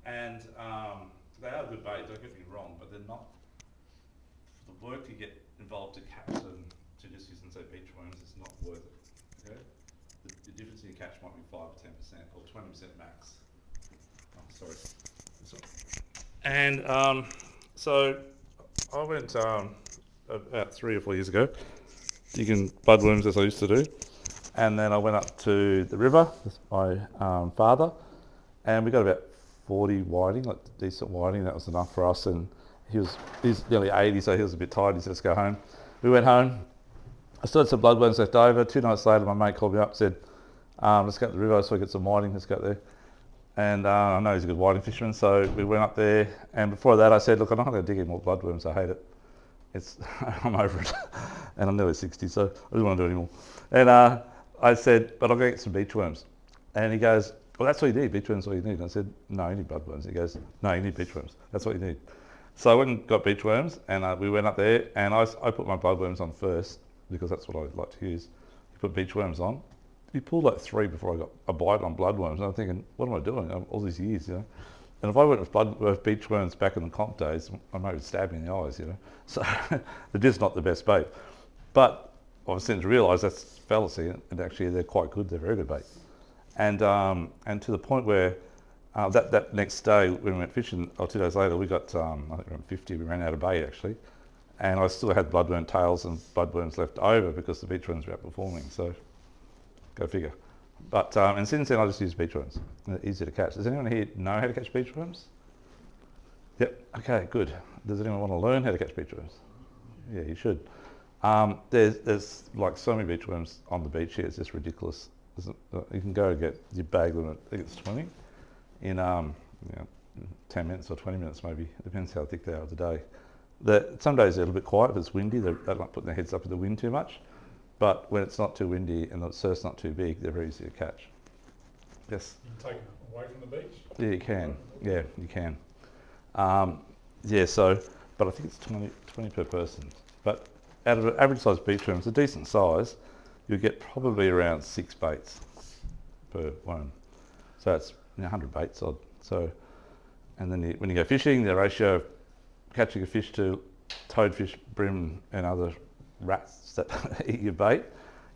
And they are good bait, don't get me wrong, but they're not, for the work you get involved to catch them, to just use them, say, beach worms, it's not worth it. Okay? The difference in your catch might be 5 or 10% or 20% max. Oh, sorry. And so I went about 3 or 4 years ago, digging bloodworms as I used to do. And then I went up to the river with my father, and we got about 40 whiting, like decent whiting. That was enough for us. And he's nearly 80, so he was a bit tired. He said, let's go home. We went home. I still had some bloodworms left over. 2 nights later, my mate called me up and said, let's go to the river so we get some whiting. Let's go there. And I know he's a good whiting fisherman, so we went up there. And before that, I said, look, I'm not going to dig any more bloodworms. I hate it. I'm over it. And I'm nearly 60, so I don't want to do it anymore. And I said, but I'm going to get some beach worms. And he goes, well, that's all you need. Beach worms, all you need. And I said, no, you need bloodworms. He goes, no, you need beach worms. That's what you need. So I went and got beach worms, and we went up there, and I put my bloodworms on first because that's what I like to use. You put beach worms on. You pulled like 3 before I got a bite on bloodworms. And I'm thinking, what am I doing all these years, you know? And if I went with beach worms back in the comp days, I might have stabbed me in the eyes, you know? So they're just not the best bait. But I've since realised that's fallacy, and actually they're quite good. They're very good bait. And to the point where that next day when we went fishing, or 2 days later, we got, I think around 50, we ran out of bait actually. And I still had bloodworm tails and bloodworms left over because the beach worms were outperforming. So go figure. But and since then I just use beach worms. They're easy to catch. Does anyone here know how to catch beach worms? Yep. Okay, good. Does anyone want to learn how to catch beach worms? Yeah, you should. There's like so many beach worms on the beach here. It's just ridiculous. You can go and get your bag limit. I think it's 20 in 10 minutes or 20 minutes maybe. Depends how thick they are today. Some days they're a little bit quiet. If it's windy, they're not putting their heads up in the wind too much. But when it's not too windy and the surf's not too big, they're very easy to catch. Yes? You can take them away from the beach? Yeah, you can. Yeah, you can. But I think it's 20 per person. But out of an average size beach worm, it's a decent size, you'll get probably around 6 baits per worm. So that's 100 baits odd. So, and then when you go fishing, the ratio of catching a fish to toadfish, bream and other rats that eat your bait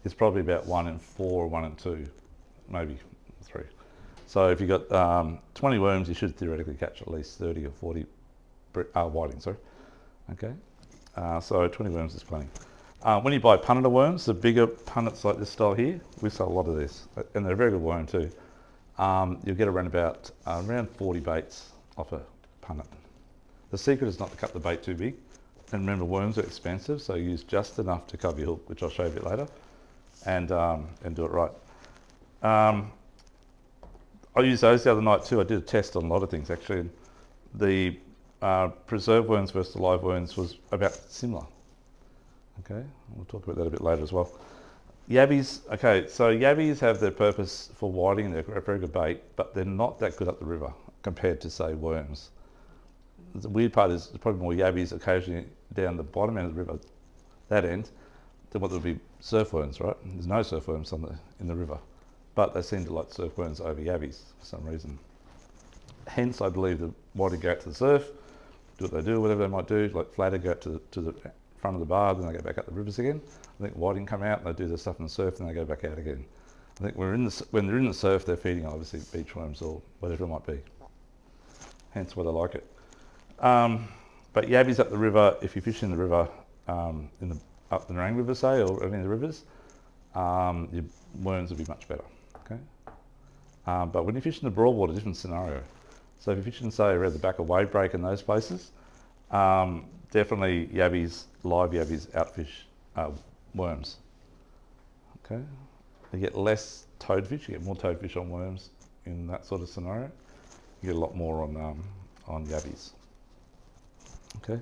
is probably about 1 in 4 or 1 in 2, maybe 3. So if you've got 20 worms, you should theoretically catch at least 30 or 40 whiting, sorry. Okay, so 20 worms is plenty. When you buy punneter worms, the bigger punnets like this style here, we sell a lot of this, and they're a very good worm too. You'll get around 40 baits off a punnet. The secret is not to cut the bait too big. And remember, worms are expensive, so use just enough to cover your hook, which I'll show you a bit later, and do it right. I used those the other night too. I did a test on a lot of things actually. The preserved worms versus the live worms was about similar. Okay, we'll talk about that a bit later as well. Yabbies, okay, so yabbies have their purpose for whiting. They're a very good bait, but they're not that good up the river compared to, say, worms. The weird part is there's probably more yabbies occasionally down the bottom end of the river, that end, than what would be surf worms, right? There's no surf worms in the river, but they seem to like surf worms over yabbies for some reason. Hence, I believe the whiting go out to the surf, do what they do, whatever they might do, like flatter go out to the front of the bar, then they go back up the rivers again. I think whiting come out and they do their stuff in the surf, and they go back out again. I think when they're in the surf, they're feeding obviously beach worms or whatever it might be. Hence why they like it. But yabbies up the river, if you fish in the river, up the Narang River, say, or any of the rivers, your worms will be much better. Okay. But when you fish in the Broadwater, different scenario. So if you're fishing, say, around the back of Wave Break and those places, definitely yabbies, live yabbies, outfish worms. Okay. You get less toadfish. You get more toadfish on worms in that sort of scenario. You get a lot more on yabbies. Okay.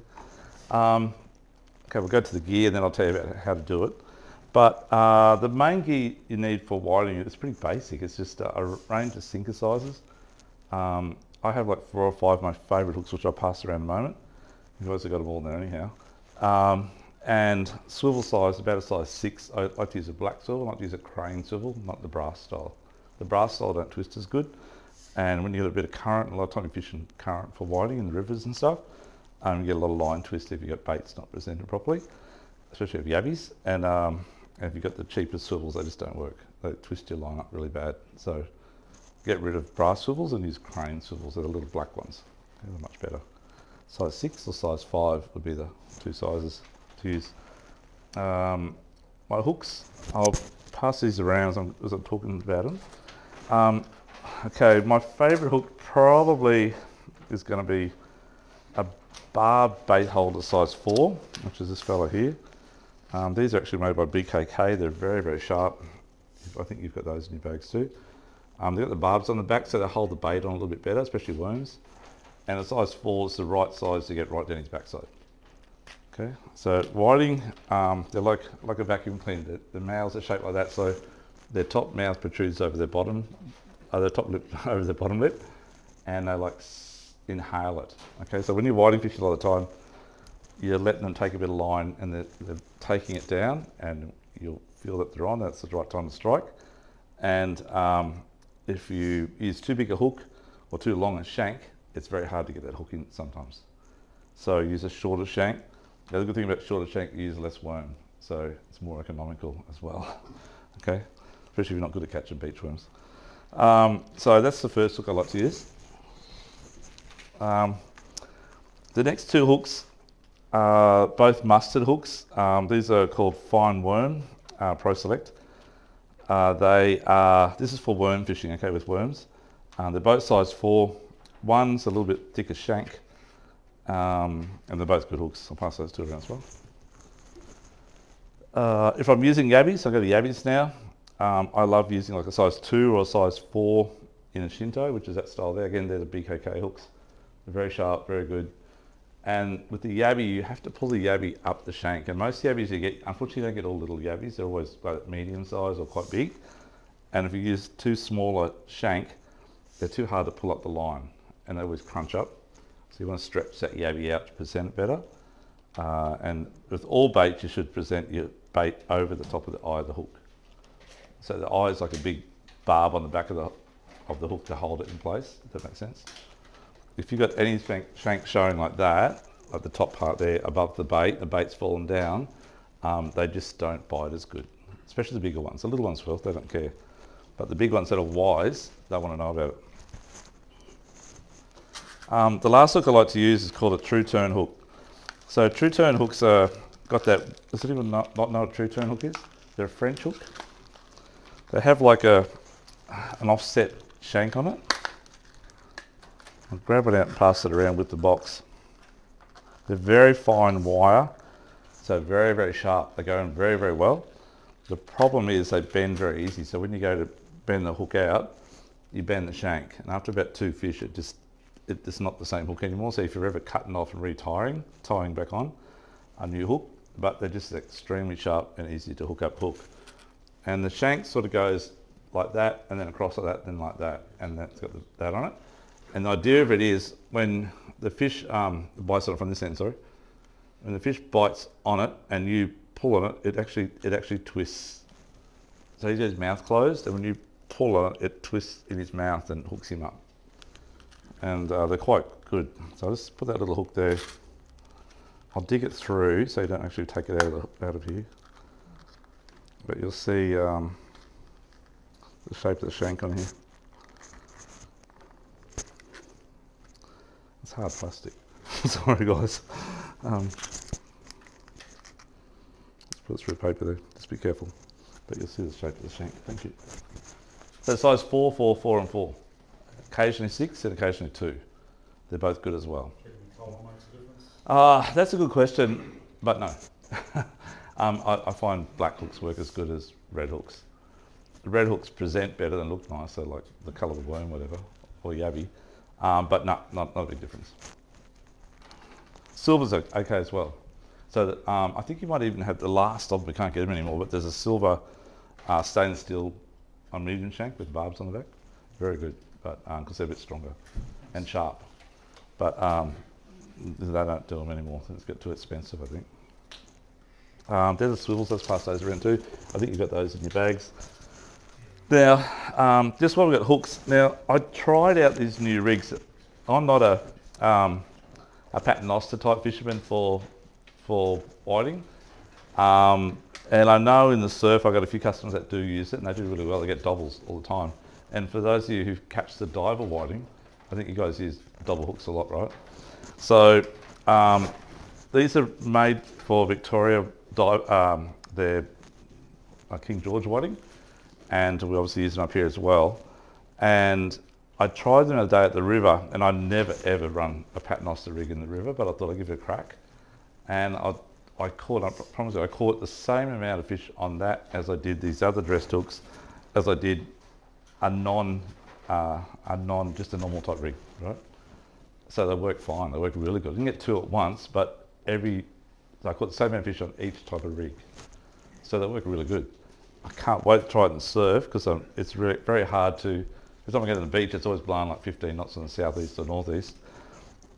Okay, we'll go to the gear, and then I'll tell you about how to do it. But the main gear you need for whiting is pretty basic. It's just a range of sinker sizes. I have like 4 or 5 of my favourite hooks, which I'll pass around in a moment. You've also got them all there anyhow. And swivel size, about a size 6. I like to use a black swivel. I like to use a crane swivel, not the brass style. The brass style don't twist as good. And when you get a bit of current, a lot of time you fish in current for whiting in the rivers and stuff, you get a lot of line twist if you got baits not presented properly, especially with yabbies. And if you've got the cheapest swivels, they just don't work. They twist your line up really bad. So get rid of brass swivels and use crane swivels. They're the little black ones. They're much better. Size 6 or size 5 would be the two sizes to use. My hooks, I'll pass these around as I'm talking about them. Okay, my favourite hook probably is going to be a barb bait holder size 4, which is this fella here. These are actually made by BKK. They're very, very sharp. I think you've got those in your bags too. They've got the barbs on the back so they hold the bait on a little bit better, especially worms. And a size 4 is the right size to get right down his backside. Okay, so whiting, they're like a vacuum cleaner. The mouths are shaped like that, so their top mouth protrudes over their bottom, their top lip over their bottom lip, and they like inhale it. Okay, so when you're whiting fishing a lot of the time, you're letting them take a bit of line and they're taking it down, and you'll feel that they're on. That's the right time to strike. And if you use too big a hook or too long a shank, it's very hard to get that hook in sometimes. So use a shorter shank. The other good thing about shorter shank, you use less worm, so it's more economical as well. Okay, especially if you're not good at catching beach worms. So that's the first hook I like to use. The next two hooks are both mustard hooks. These are called Fine Worm Pro Select. This is for worm fishing, okay, with worms. They're both size 4. One's a little bit thicker shank, and they're both good hooks. I'll pass those two around as well. If I'm using yabbies, I'll go to yabbies now. I love using like a size 2 or a size 4 in a Shinto, which is that style there. Again, they're the BKK hooks. They're very sharp, very good. And with the yabby, you have to pull the yabby up the shank. And most yabbies you get, unfortunately, you don't get all little yabbies. They're always like medium size or quite big. And if you use too small a shank, they're too hard to pull up the line, and they always crunch up. So you want to stretch that yabby out to present it better. And with all baits, you should present your bait over the top of the eye of the hook. So the eye is like a big barb on the back of the hook to hold it in place, if that makes sense. If you've got any shank showing like that, like the top part there above the bait's fallen down, they just don't bite as good, especially the bigger ones. The little ones will, they don't care. But the big ones that are wise, they want to know about it. The last hook I like to use is called a true turn hook. So true turn hooks got that, does anyone not know what a true turn hook is? They're a French hook. They have like an offset shank on it. I'll grab it out and pass it around with the box. They're very fine wire, so very, very sharp. They go in very, very well. The problem is they bend very easy. So when you go to bend the hook out, you bend the shank. And after about 2 fish, it's not the same hook anymore. So if you're ever cutting off and retiring, tying back on a new hook, but they're just extremely sharp and easy to hook up hook. And the shank sort of goes like that, and then across like that, then like that, and that's got that on it. And the idea of it is when the fish bites on it from this end, sorry, when the fish bites on it and you pull on it, it actually twists. So he's got his mouth closed, and when you pull on it, it twists in his mouth and hooks him up. And they're quite good. So I'll just put that little hook there. I'll dig it through so you don't actually take it out of here. But you'll see the shape of the shank on here. It's hard plastic. Sorry guys. Let's put it through paper there. Just be careful. But you'll see the shape of the shank. Thank you. So size 4, 4, 4 and 4. Occasionally 6 and occasionally 2. They're both good as well. Can you tell what makes a difference? That's a good question, but no. I find black hooks work as good as red hooks. The red hooks present better than look nicer, like the colour of the worm, whatever, or yabby. But no, not a big difference. Silver's okay as well. So I think you might even have the last of them, we can't get them anymore, but there's a silver stainless steel on medium shank with barbs on the back. Very good, but because they're a bit stronger and sharp. But they don't do them anymore, so it's got too expensive, I think. There's the swivels, let's pass those around too. I think you've got those in your bags. Now, just while we've got hooks, now I tried out these new rigs. I'm not a paternoster type fisherman for whiting. And I know in the surf, I've got a few customers that do use it and they do really well. They get doubles all the time. And for those of you who catch the diver whiting, I think you guys use double hooks a lot, right? So these are made for Victoria, they're King George whiting, and we obviously use them up here as well. And I tried them the other day at the river, and I never ever run a paternoster rig in the river, but I thought I'd give it a crack. And I caught, I promise you, I caught the same amount of fish on that as I did these other dressed hooks, as I did just a normal type rig, right? So they work fine, they work really good. I didn't get two at once, but I caught the same amount of fish on each type of rig. So they work really good. I can't wait to try it in the surf because it's very hard to, every time I go to the beach, it's always blowing like 15 knots in the southeast or northeast.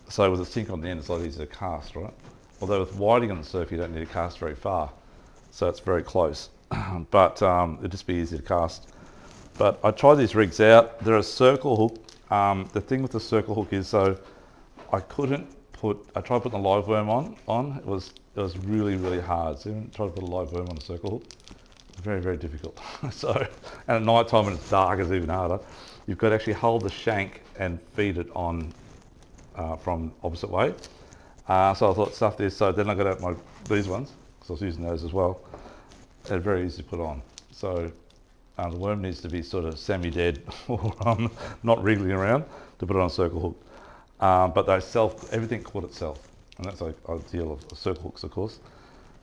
So with a sink on the end, it's a lot easier to cast, right? Although with whiting on the surf, you don't need to cast very far. So it's very close, but it'd just be easy to cast. But I tried these rigs out. They're a circle hook. The thing with the circle hook is, so I tried putting a live worm on. It was really, really hard. So even try to put a live worm on a circle hook, very, very difficult. So, and at night time when it's dark, it's even harder. You've got to actually hold the shank and feed it on from opposite way. So I thought, stuff this. So then I got out these ones, because I was using those as well. They're very easy to put on. So the worm needs to be sort of semi-dead or not wriggling around to put it on a circle hook. But everything caught itself. And that's like ideal of circle hooks, of course.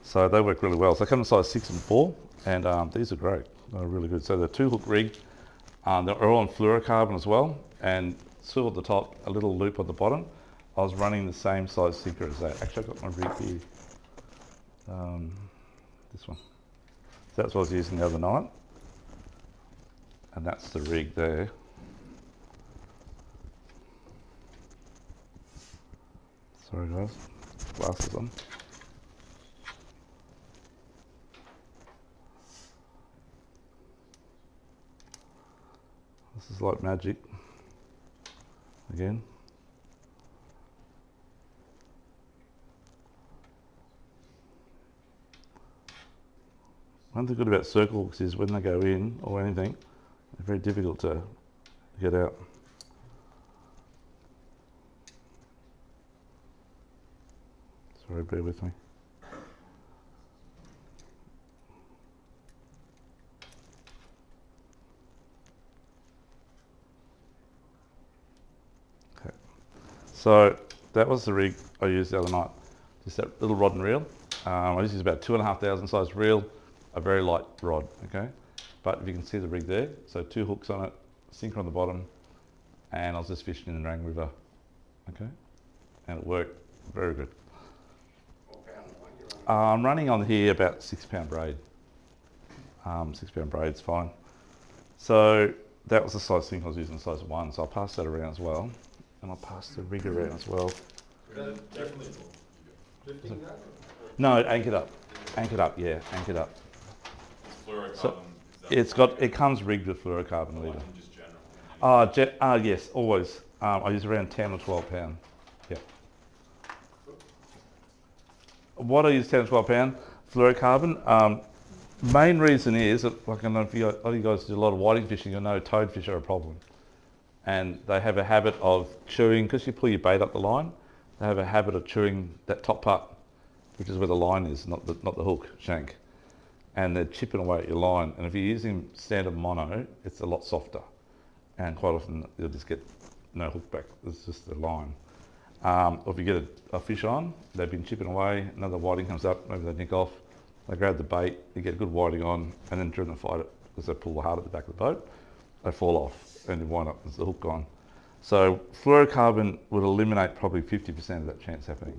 So they work really well. So they come in size 6 and 4, and these are great. They're really good. So they're 2-hook rig. They're all on fluorocarbon as well, and still at the top, a little loop on the bottom. I was running the same size sinker as that. Actually, I've got my rig here. This one. So that's what I was using the other night. And that's the rig there. Sorry guys, glasses on. This is like magic. Again. One thing good about circle hooks is when they go in or anything, they're very difficult to get out. Sorry, bear with me. Okay, so that was the rig I used the other night. Just that little rod and reel. I just used about 2,500 size reel, a very light rod, okay? But if you can see the rig there, so 2 hooks on it, sinker on the bottom, and I was just fishing in the Rang River, okay? And it worked very good. I'm running on here about 6-pound braid. 6-pound braid's fine. So that was the size sinker I was using, size 1. So I'll pass that around as well, and I'll pass the rig around as well. Definitely lifting that? No, anchored up. Anchored up, yeah, anchored up. Fluorocarbon. So it comes rigged with fluorocarbon leader. Just general. Yes, always. I use around 10 or 12 pound. Yeah. What I use 10 or 12 pound fluorocarbon. Main reason is that, like I know if you guys do a lot of whiting fishing, you'll know toadfish are a problem, and they have a habit of chewing because you pull your bait up the line. They have a habit of chewing that top part, which is where the line is, not the hook shank. And they're chipping away at your line. And if you're using standard mono, it's a lot softer. And quite often you'll just get no hook back, it's just the line. Or if you get a fish on, they've been chipping away, another whiting comes up, maybe they nick off, they grab the bait, you get a good whiting on, and then during the fight, because they pull hard at the back of the boat, they fall off and you wind up with the hook gone. So fluorocarbon would eliminate probably 50% of that chance happening.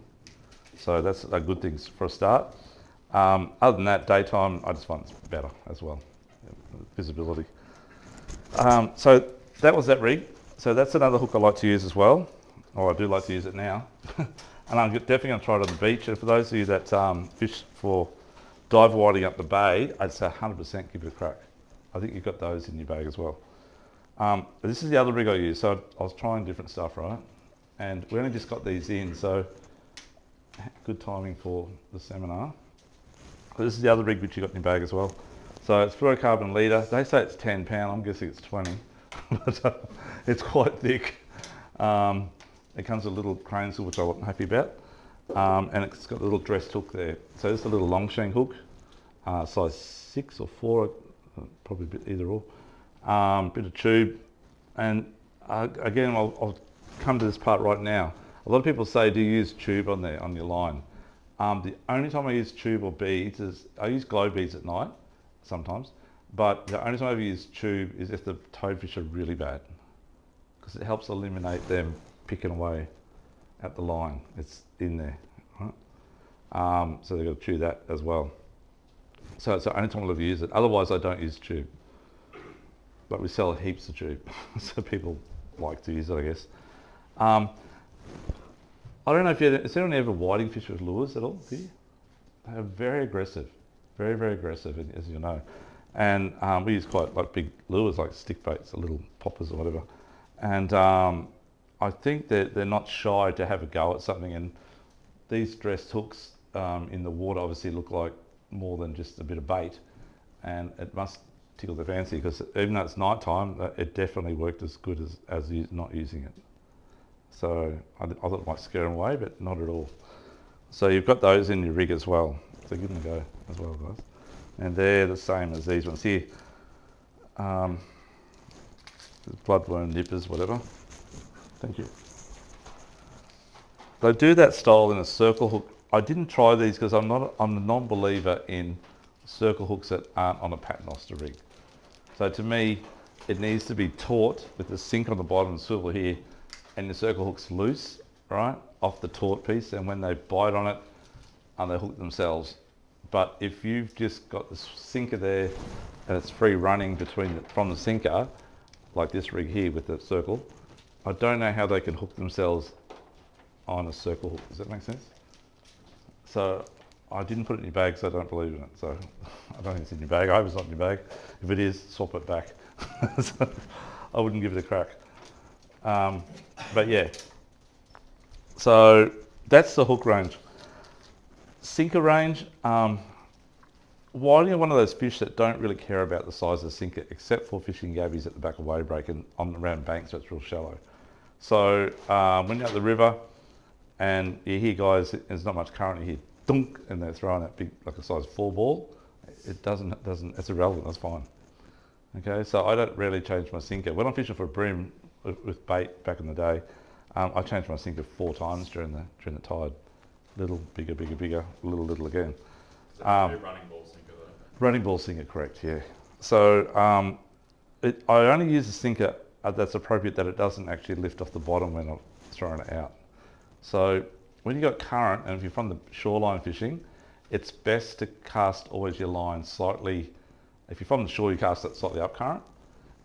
So that's a good thing for a start. Other than that, daytime, I just find it's better as well, visibility. So that was that rig. So that's another hook I like to use as well, or I do like to use it now. And I'm definitely going to try it on the beach. And for those of you that fish for diver whiting up the bay, I'd say 100% give it a crack. I think you've got those in your bag as well. This is the other rig I use. So I was trying different stuff, right? And we only just got these in, so good timing for the seminar. But this is the other rig which you got in your bag as well. So it's fluorocarbon leader. They say it's 10 pound. I'm guessing it's 20, but it's quite thick. It comes with a little crane saw, which I wasn't happy about. And it's got a little dressed hook there. So this is a little long shank hook, size 6 or 4, probably a bit either or. Bit of tube, and again, I'll come to this part right now. A lot of people say, do you use tube on there, on your line? The only time I use tube or beads is, I use glow beads at night, sometimes, but the only time I ever use tube is if the toadfish are really bad, because it helps eliminate them picking away at the line. It's in there, right? So they've got to chew that as well. So it's the only time I'll ever use it. Otherwise, I don't use tube. But we sell heaps of tube, so people like to use it, I guess. I don't know if has anyone ever whiting fish with lures at all? Do you? They're very aggressive, very, very aggressive, as you know. And we use quite like big lures, like stick baits, or little poppers or whatever. And I think that they're not shy to have a go at something. And these dressed hooks in the water obviously look like more than just a bit of bait, and it must tickle their fancy, because even though it's night time, it definitely worked as good as not using it. So I thought it might scare them away, but not at all. So you've got those in your rig as well. So give them a go as well, guys. And they're the same as these ones here. Bloodworm nippers, whatever. Thank you. They do that style in a circle hook. I didn't try these because I'm a non-believer in circle hooks that aren't on a paternoster rig. So to me, it needs to be taut with the sink on the bottom and swivel here, and the circle hook's loose, right, off the taut piece, and when they bite on it, they hook themselves. But if you've just got the sinker there and it's free running from the sinker, like this rig here with the circle, I don't know how they can hook themselves on a circle hook. Does that make sense? So I didn't put it in your bag, so I don't believe in it. So I don't think it's in your bag. I hope it's not in your bag. If it is, swap it back. So I wouldn't give it a crack. But yeah, so that's the hook range. Sinker range, whiting are one of those fish that don't really care about the size of the sinker, except for fishing gabbies at the back of wave break and around banks, so it's real shallow. So when you're at the river and you hear guys, there's not much current, you hear dunk, and they're throwing that big, like a size 4 ball, it doesn't, it's irrelevant, that's fine. Okay, so I don't really change my sinker. When I'm fishing for a bream with bait back in the day, I changed my sinker 4 times during the tide. Little, bigger, bigger, bigger, little again. So running ball sinker though? Running ball sinker, correct, yeah. So I only use a sinker that's appropriate, that it doesn't actually lift off the bottom when I'm throwing it out. So when you've got current, and if you're from the shoreline fishing, it's best to cast always your line slightly. If you're from the shore, you cast it slightly up current.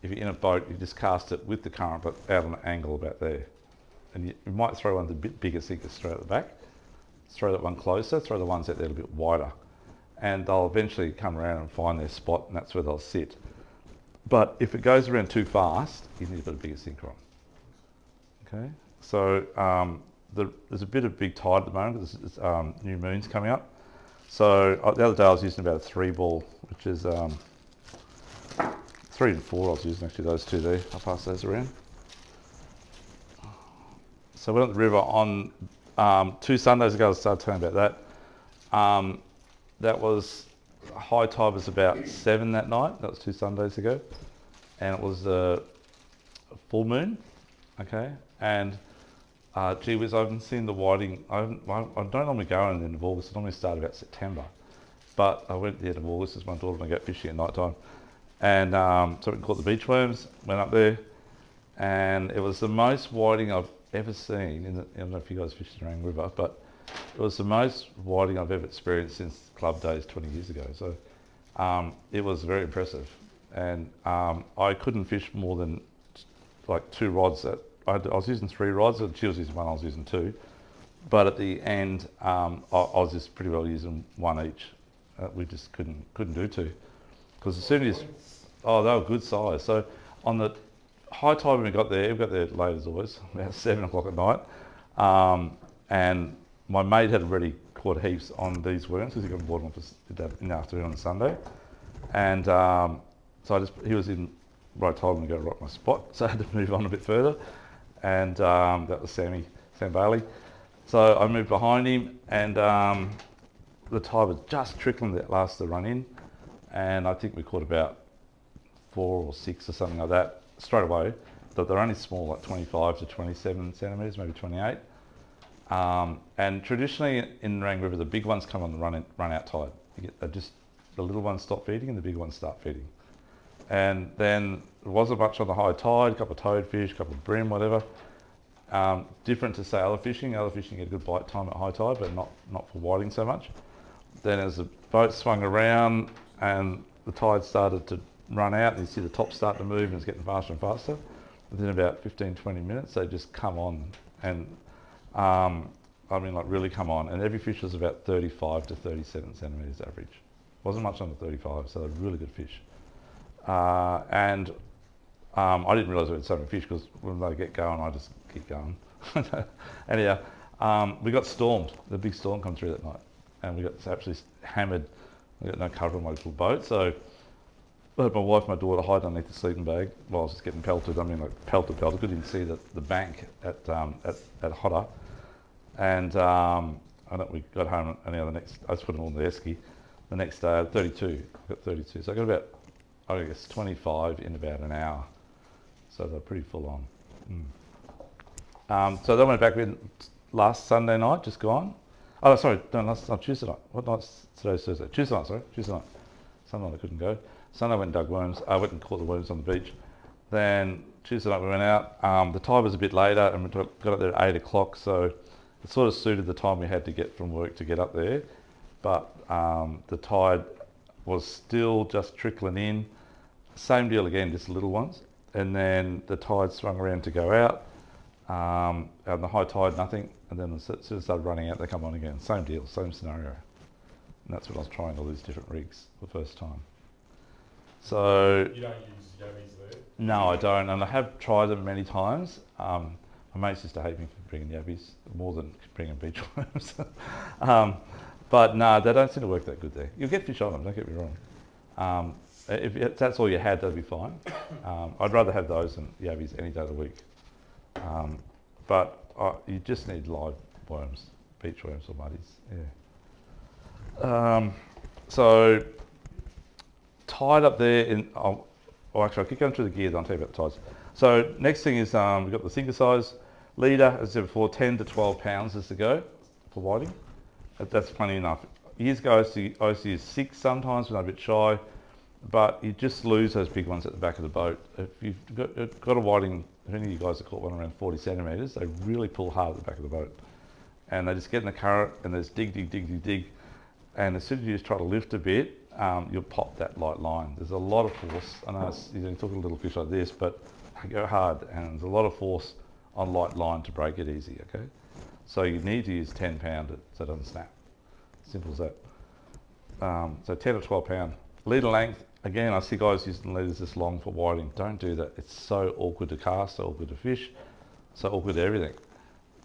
If you're in a boat, you just cast it with the current, but out on an angle about there. And you might throw one of the bit bigger sinkers straight at the back. Throw that one closer, throw the ones out there a little bit wider. And they'll eventually come around and find their spot, and that's where they'll sit. But if it goes around too fast, you need to put a bigger sinker on. Okay, so there's a bit of big tide at the moment, because there's new moons coming up. So the other day I was using about a 3 ball, which is 3 and 4 I was using, actually, those two there. I'll pass those around. So we went up the river on 2 Sundays ago. I started telling about that. That was, high tide was about 7 that night. That was 2 Sundays ago. And it was a full moon, okay? And gee whiz, I haven't seen the whiting. I don't normally go in the end of August. I normally start about September. But I went at the end of August as my daughter and I go fishing at night time. And so we caught the beach worms, went up there, and it was the most whiting I've ever seen. I don't know if you guys fished the Rang River, but it was the most whiting I've ever experienced since club days 20 years ago. So it was very impressive. And I couldn't fish more than like 2 rods. I was using 3 rods, and she was using 1, I was using 2. But at the end, I was just pretty well using 1 each. We just couldn't do 2. Because as soon as Oh, they were good size. So on the high tide when we got there late as always, about 7 o'clock at night. And my mate had already caught heaps on these worms because he got bought them in the afternoon on Sunday. And so he was in where I told him to go right my spot, so I had to move on a bit further. And that was Sam Bailey. So I moved behind him, and the tide was just trickling that last to run in. And I think we caught about 4 or 6 or something like that straight away. But they're only small, like 25 to 27 centimetres, maybe 28. And traditionally in Rang River, the big ones come on the run out tide. The little ones stop feeding and the big ones start feeding. And then there wasn't much on the high tide, a couple of toadfish, a couple of bream, whatever. Different to say other fishing. Other fishing get a good bite time at high tide, but not for whiting so much. Then as the boat swung around and the tide started to run out, and you see the top start to move and it's getting faster and faster. Within about 15, 20 minutes, they just come on. And I mean, like really come on. And every fish was about 35 to 37 centimetres average. Wasn't much under 35, so they're really good fish. And I didn't realise we had so many fish because when they get going, I just keep going. Anyhow, we got stormed. The big storm come through that night, and we got absolutely hammered. We got no cover on my little boat, so I had my wife and my daughter hide underneath the sleeping bag while I was just getting pelted. I mean, like pelted. Couldn't even see the bank at Hodder. And we got home, and the next, I just put them all in the esky. The next day, I had 32. I got 32. So I got about, I guess, 25 in about an hour. So they're pretty full on. So then I went back in last Sunday night, just gone. Oh, sorry, no, Tuesday night. What night's today's Thursday? Tuesday night, sorry, Tuesday night. Sunday night I couldn't go. Sunday I went and dug worms. I went and caught the worms on the beach. Then Tuesday night we went out. The tide was a bit later, and we got up there at 8 o'clock, so it sort of suited the time we had to get from work to get up there. But the tide was still just trickling in. Same deal again, just little ones. And then the tide swung around to go out. And the high tide, nothing. And then as soon as it started running out, they come on again. Same deal, same scenario. And that's when I was trying all these different rigs for the first time. So You don't use yabbies there? no, I don't. And I have tried them many times. My mates used to hate me for bringing yabbies, more than bringing beach worms. But no, they don't seem to work that good there. You'll get fish on them, don't get me wrong. If that's all you had, that'd be fine. I'd rather have those than yabbies any day of the week. But you just need live worms, beach worms or muddies. Yeah. So tide up there in. Actually, I'll keep going through the gear. Then I'll tell you about the tides. So next thing is we've got the sinker size leader. As I said before, 10 to 12 pounds is to go for whiting. That's plenty enough. Years ago, I used to use 6 sometimes when I'm a bit shy, but you just lose those big ones at the back of the boat. If you've got a whiting, if any of you guys have caught one around 40 centimetres, they really pull hard at the back of the boat. And they just get in the current and there's dig. And as soon as you just try to lift a bit, you'll pop that light line. There's a lot of force. I know you're talking a little fish like this, but they go hard and there's a lot of force on light line to break it easy, okay? So you need to use 10 pound so it doesn't snap. Simple as that. So 10 or 12 pound. Leader length, again, I see guys using leaders this long for whiting. Don't do that. It's so awkward to cast, so awkward to fish, so awkward to everything.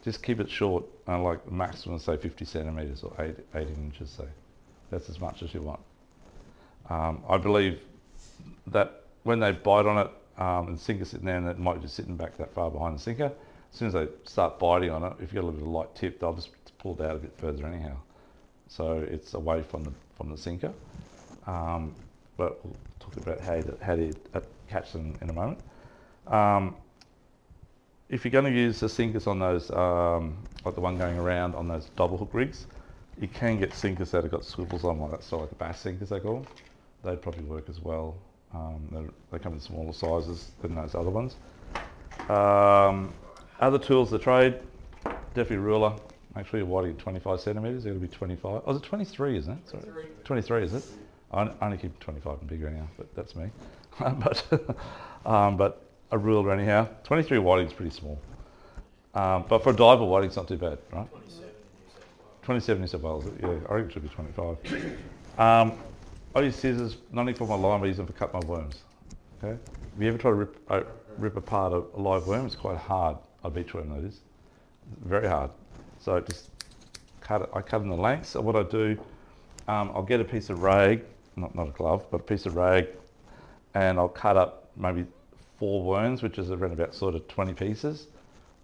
Just keep it short, like maximum, say 50 centimetres or 18 inches, say. That's as much as you want. I believe that when they bite on it, and the sinker's sitting there and it might be just sitting back that far behind the sinker, as soon as they start biting on it, if you've got a little bit of light tip, they'll just pull it out a bit further anyhow. So it's away from the sinker. But we'll talk about how to catch them in a moment. If you're going to use the sinkers on those, like the one going around on those double hook rigs, you can get sinkers that have got swivels on like that, so like the bass sinkers they call them. They'd probably work as well. They come in smaller sizes than those other ones. Other tools of the trade, definitely ruler. Make sure you're whiting at 25 centimetres, it'll be 25. Oh, is it 23, isn't it? Sorry. 23, is it? I only keep 25 and bigger anyhow, but that's me. But a ruler anyhow. 23 whiting is pretty small. But for a diver whiting, it's not too bad, right? 27 New South Wales, yeah, I reckon it should be 25. I use scissors, not only for my line, but I use them for cut my worms. Okay. If you ever try to rip apart a live worm, it's quite hard. A beach worm, that is. Very hard. So just cut it. I cut in the lengths. So what I do, I'll get a piece of rag, not a glove, but a piece of rag, and I'll cut up maybe 4 worms, which is around about sort of 20 pieces.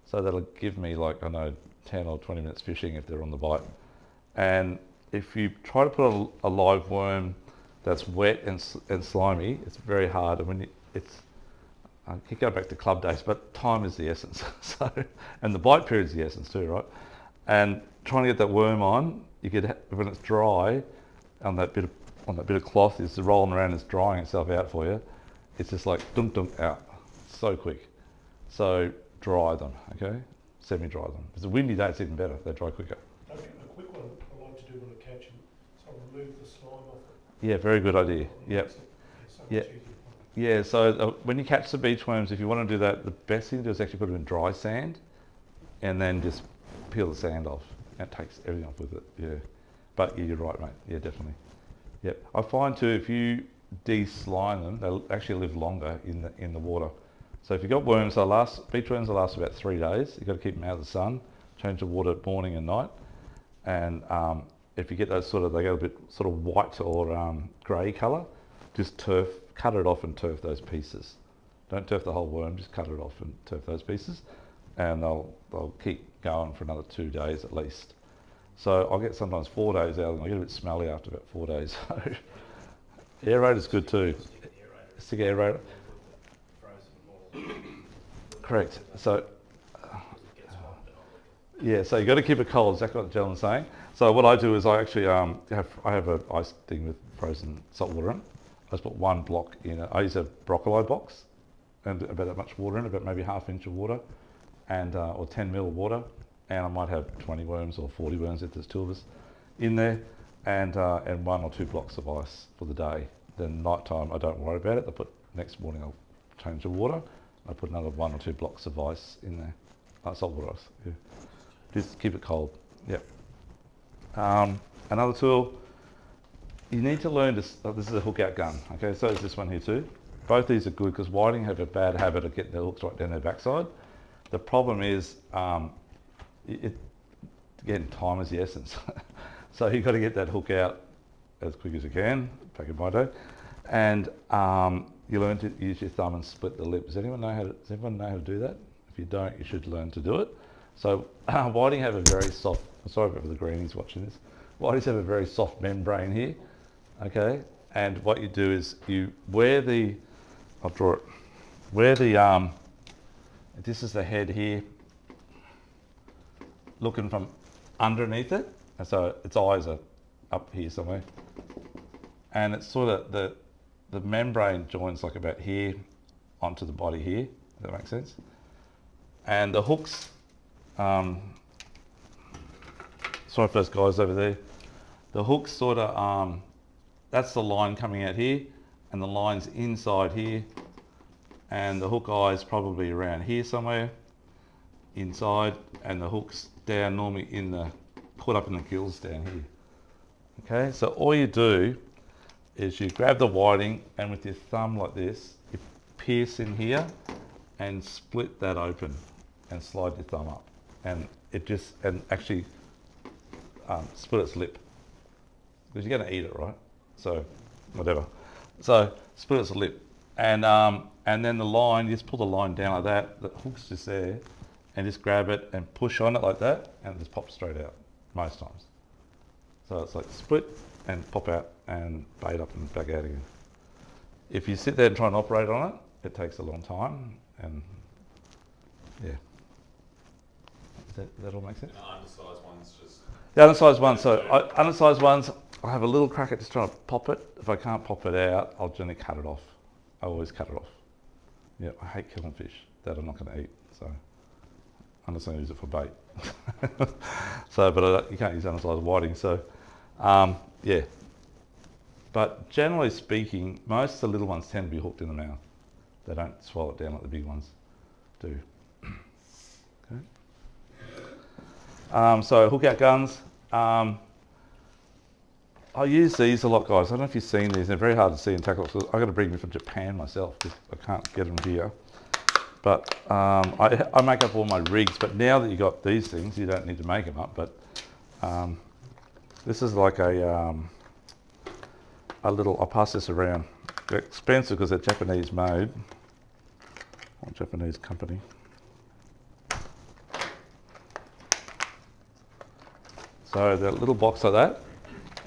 So that'll give me like, I know, 10 or 20 minutes fishing if they're on the bite. And if you try to put a live worm that's wet and slimy, it's very hard. And when I keep going back to club days, but time is the essence. So, and the bite period is the essence too, right? And trying to get that worm on, you could when it's dry, on that bit of cloth is rolling around, it's drying itself out for you. It's just like dunk dunk out, so quick. So dry them, okay? Semi-dry them. If it's a windy day, it's even better. They dry quicker. Okay, a quick one I like to do when I catch them. So I remove the slime off it. Yeah, very good idea. Yep. Yeah. Yeah, so when you catch the beach worms, if you want to do that, the best thing to do is actually put them in dry sand and then just peel the sand off. It takes everything off with it, yeah. But yeah, you're right, mate. Yeah, definitely. Yep. I find too, if you de-slime them, they'll actually live longer in the water. So if you've got worms, beach worms will last about 3 days. You've got to keep them out of the sun, change the water morning and night. And if you get those they get a bit sort of white or grey colour, just cut it off and turf those pieces. Don't turf the whole worm, just cut it off and turf those pieces. And they'll keep going for another 2 days at least. So I'll get sometimes 4 days out of them. I get a bit smelly after about 4 days. So aerator's good too. Stick aerator. Correct. So yeah, so you got to keep it cold. Exactly what the gentleman's saying. So what I do is I actually I have an ice thing with frozen salt water in. I just put 1 block in it. I use a broccoli box and about that much water in it, about maybe ½ inch of water, and or 10 ml of water, and I might have 20 worms or 40 worms if there's 2 of us in there, and 1 or 2 blocks of ice for the day. Then night time I don't worry about it. Next morning I'll change the water. I put another 1 or 2 blocks of ice in there, salt water ice. Yeah. Just keep it cold. Yep. Another tool. You need to learn this is a hook out gun. Okay, so is this one here too. Both these are good because whiting have a bad habit of getting their hooks right down their backside. The problem is, again, time is the essence. So you've got to get that hook out as quick as you can, back in my day. And you learn to use your thumb and split the lip. Does everyone know how to do that? If you don't, you should learn to do it. So whiting have a very soft, sorry for the greenies watching this, whitings have a very soft membrane here, okay? And what you do is you I'll draw it, this is the head here, looking from underneath it, and so its eyes are up here somewhere. And it's sort of, the membrane joins like about here onto the body here, if that makes sense. And the hooks, sorry for those guys over there. The hooks sort of, that's the line coming out here, and the line's inside here, and the hook eye is probably around here somewhere, inside, and the hook's down normally caught up in the gills down here. Okay, so all you do is you grab the whiting, and with your thumb like this, you pierce in here and split that open and slide your thumb up. And actually split its lip, because you're going to eat it, right? So whatever. So split its lip, and then the line, you just pull the line down like that. The hook's just there, and just grab it and push on it like that, and it just pops straight out most times. So it's like split and pop out and bait up and back out again. If you sit there and try and operate on it, it takes a long time, and yeah. Does that all make sense? And the undersized ones just... The undersized ones, undersized ones, I have a little crack at just trying to pop it. If I can't pop it out, I'll generally cut it off. I always cut it off. Yeah, I hate killing fish that I'm not going to eat, so I'm just going to use it for bait. So, but you can't use undersized whiting, so yeah. But generally speaking, most of the little ones tend to be hooked in the mouth. They don't swallow it down like the big ones do. Okay. So hook out guns. I use these a lot, guys. I don't know if you've seen these. They're very hard to see in tackle because I've got to bring them from Japan myself because I can't get them here. But I make up all my rigs. But now that you've got these things, you don't need to make them up. But this is like a little, I'll pass this around. They're expensive because they're Japanese made. Or Japanese company. So they're a little box like that.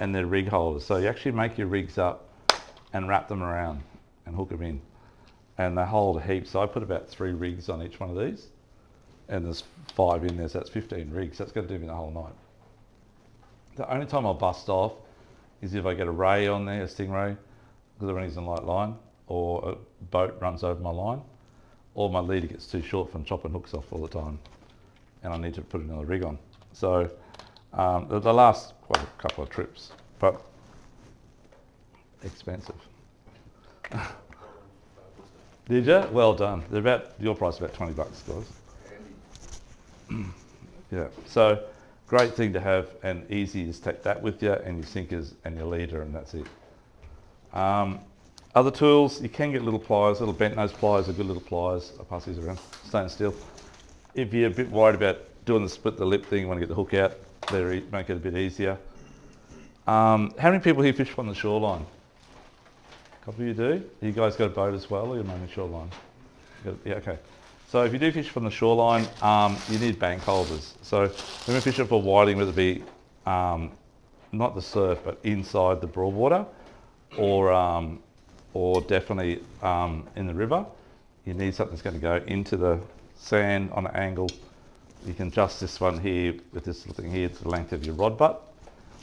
And they're rig holders. So you actually make your rigs up and wrap them around and hook them in. And they hold a heap. So I put about 3 rigs on each one of these. And there's 5 in there, so that's 15 rigs. That's going to do me the whole night. The only time I'll bust off is if I get a ray on there, a stingray, because I'm using light line, or a boat runs over my line, or my leader gets too short from chopping hooks off all the time. And I need to put another rig on. So they last quite a couple of trips, but expensive. Did you? Well done. They're about your price, about $20, guys. Yeah. So great thing to have, and easy. Just take that with you, and your sinkers and your leader, and that's it. Other tools, you can get little pliers. Little bent nose pliers are good little pliers. I'll pass these around. Stainless steel. If you're a bit worried about doing the split the lip thing, you want to get the hook out. They make it a bit easier. How many people here fish on the shoreline? A couple of you do? You guys got a boat as well, or you're mainly shoreline? Yeah, okay. So if you do fish from the shoreline, you need bank holders. So when we're fishing for whiting, whether it be not the surf, but inside the broadwater, or definitely in the river, you need something that's going to go into the sand on an angle. You can adjust this one here with this little thing here to the length of your rod butt,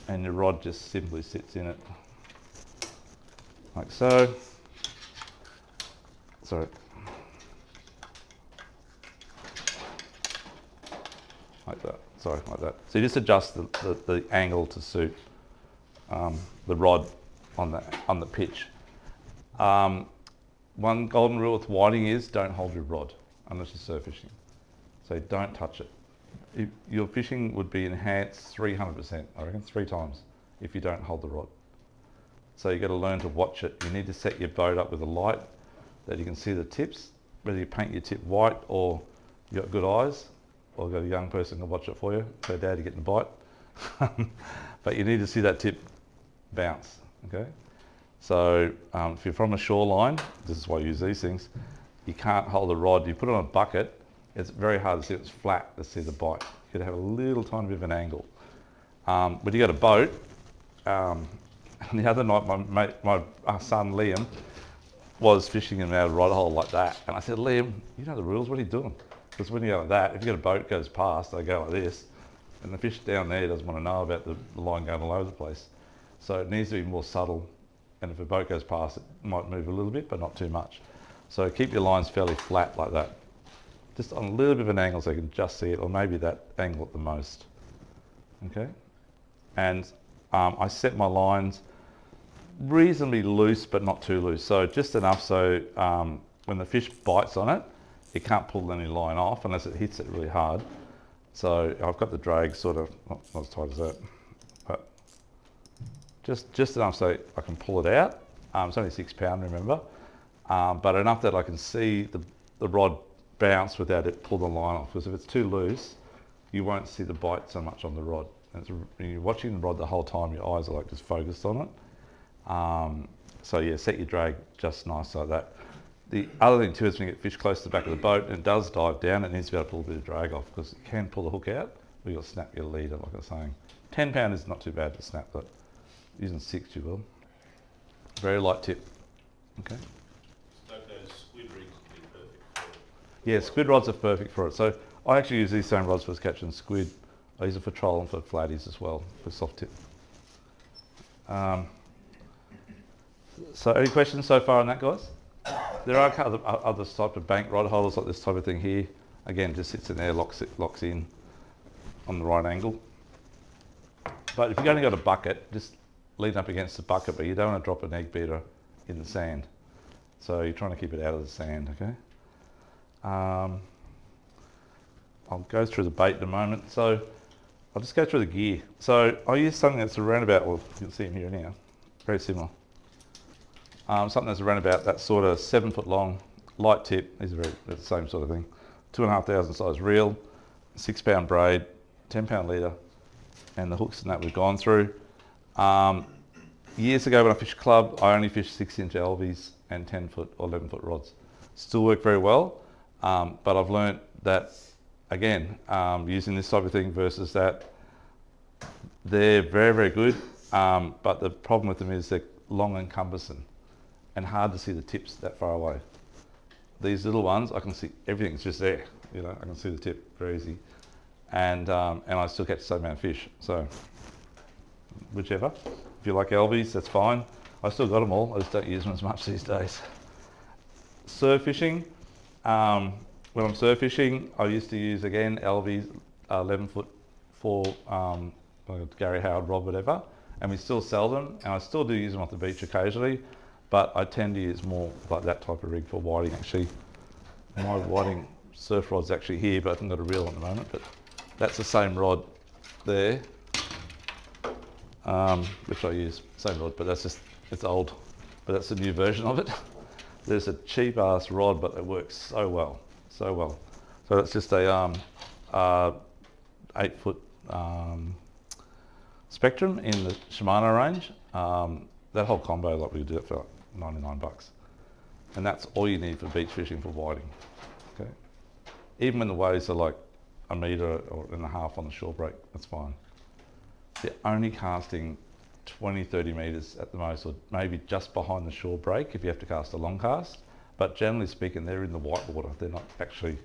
and your rod just simply sits in it like so. Sorry. Like that. Sorry, like that. So you just adjust the angle to suit the rod on the pitch. One golden rule with whiting is don't hold your rod unless you're surf fishing. So don't touch it. Your fishing would be enhanced 300%, I reckon, 3 times if you don't hold the rod. So you've got to learn to watch it. You need to set your boat up with a light that you can see the tips, whether you paint your tip white or you've got good eyes, or got a young person to watch it for you, so Dad, you're getting a bite. But you need to see that tip bounce, okay? So if you're from a shoreline, this is why you use these things, you can't hold the rod. You put it on a bucket, it's very hard to see it's flat to see the bite. You could have a little tiny bit of an angle. When you got a boat, and the other night my son Liam was fishing in our rod hole like that, and I said, Liam, you know the rules, what are you doing? Because when you go like that, if you got a boat goes past, they go like this, and the fish down there doesn't want to know about the line going all over the place. So it needs to be more subtle, and if a boat goes past, it might move a little bit, but not too much. So keep your lines fairly flat like that. Just on a little bit of an angle so you can just see it, or maybe that angle at the most. Okay? And I set my lines reasonably loose, but not too loose. So just enough so when the fish bites on it, it can't pull any line off unless it hits it really hard. So I've got the drag sort of, not as tight as that, but just enough so I can pull it out. It's only 6 pound, remember, but enough that I can see the rod bounce without it pull the line off. Because if it's too loose, you won't see the bite so much on the rod. And when you're watching the rod the whole time, your eyes are like just focused on it. So yeah, set your drag just nice like that. The other thing too is when you get fish close to the back of the boat and it does dive down, it needs to be able to pull a bit of drag off because it can pull the hook out, or you'll snap your leader, like I was saying. 10 pound is not too bad to snap, but using 6 you will. Very light tip. Okay. So those squid rigs would be perfect for it. Yeah, squid rods are perfect for it. So I actually use these same rods for catching squid. I use it for troll and for flatties as well, for soft tip. So any questions so far on that, guys? There are other type of bank rod holders like this type of thing here. Again, just sits in there, locks in on the right angle. But if you've only got a bucket, just lean up against the bucket, but you don't want to drop an egg beater in the sand. So you're trying to keep it out of the sand, okay? I'll go through the bait in a moment. So I'll just go through the gear. So I use something that's around about, well, you can see them here now, very similar. Something that's around about that sort of 7 foot long, light tip. These are the same sort of thing. 2,500 size reel, 6 pound braid, 10 pound leader, and the hooks and that we've gone through. Years ago when I fished club, I only fished 6-inch LVs and 10 foot or 11 foot rods. Still work very well, but I've learnt that, again, using this type of thing versus that, they're very, very good, but the problem with them is they're long and cumbersome and hard to see the tips that far away. These little ones, I can see everything, it's just there. You know, I can see the tip very easy. And I still catch the same amount of fish. So, whichever. If you like LVs, that's fine. I still got them all, I just don't use them as much these days. Surf fishing. When I'm surf fishing, I used to use, again, LVs, 11 foot for Gary Howard rod, whatever. And we still sell them, and I still do use them off the beach occasionally, but I tend to use more like that type of rig for whiting, actually. My whiting surf rod's actually here, but I haven't got a reel at the moment, but that's the same rod there, which I use, same rod, but that's just, it's old, but that's the new version of it. There's a cheap ass rod, but it works so well, so well. So that's just a 8 foot Spectrum in the Shimano range. That whole combo, like we do it for like 99 bucks. And that's all you need for beach fishing for whiting, okay? Even when the waves are like 1.5 meters on the shore break, that's fine. They're only casting 20, 30 meters at the most, or maybe just behind the shore break if you have to cast a long cast. But generally speaking, they're in the white water. They're not actually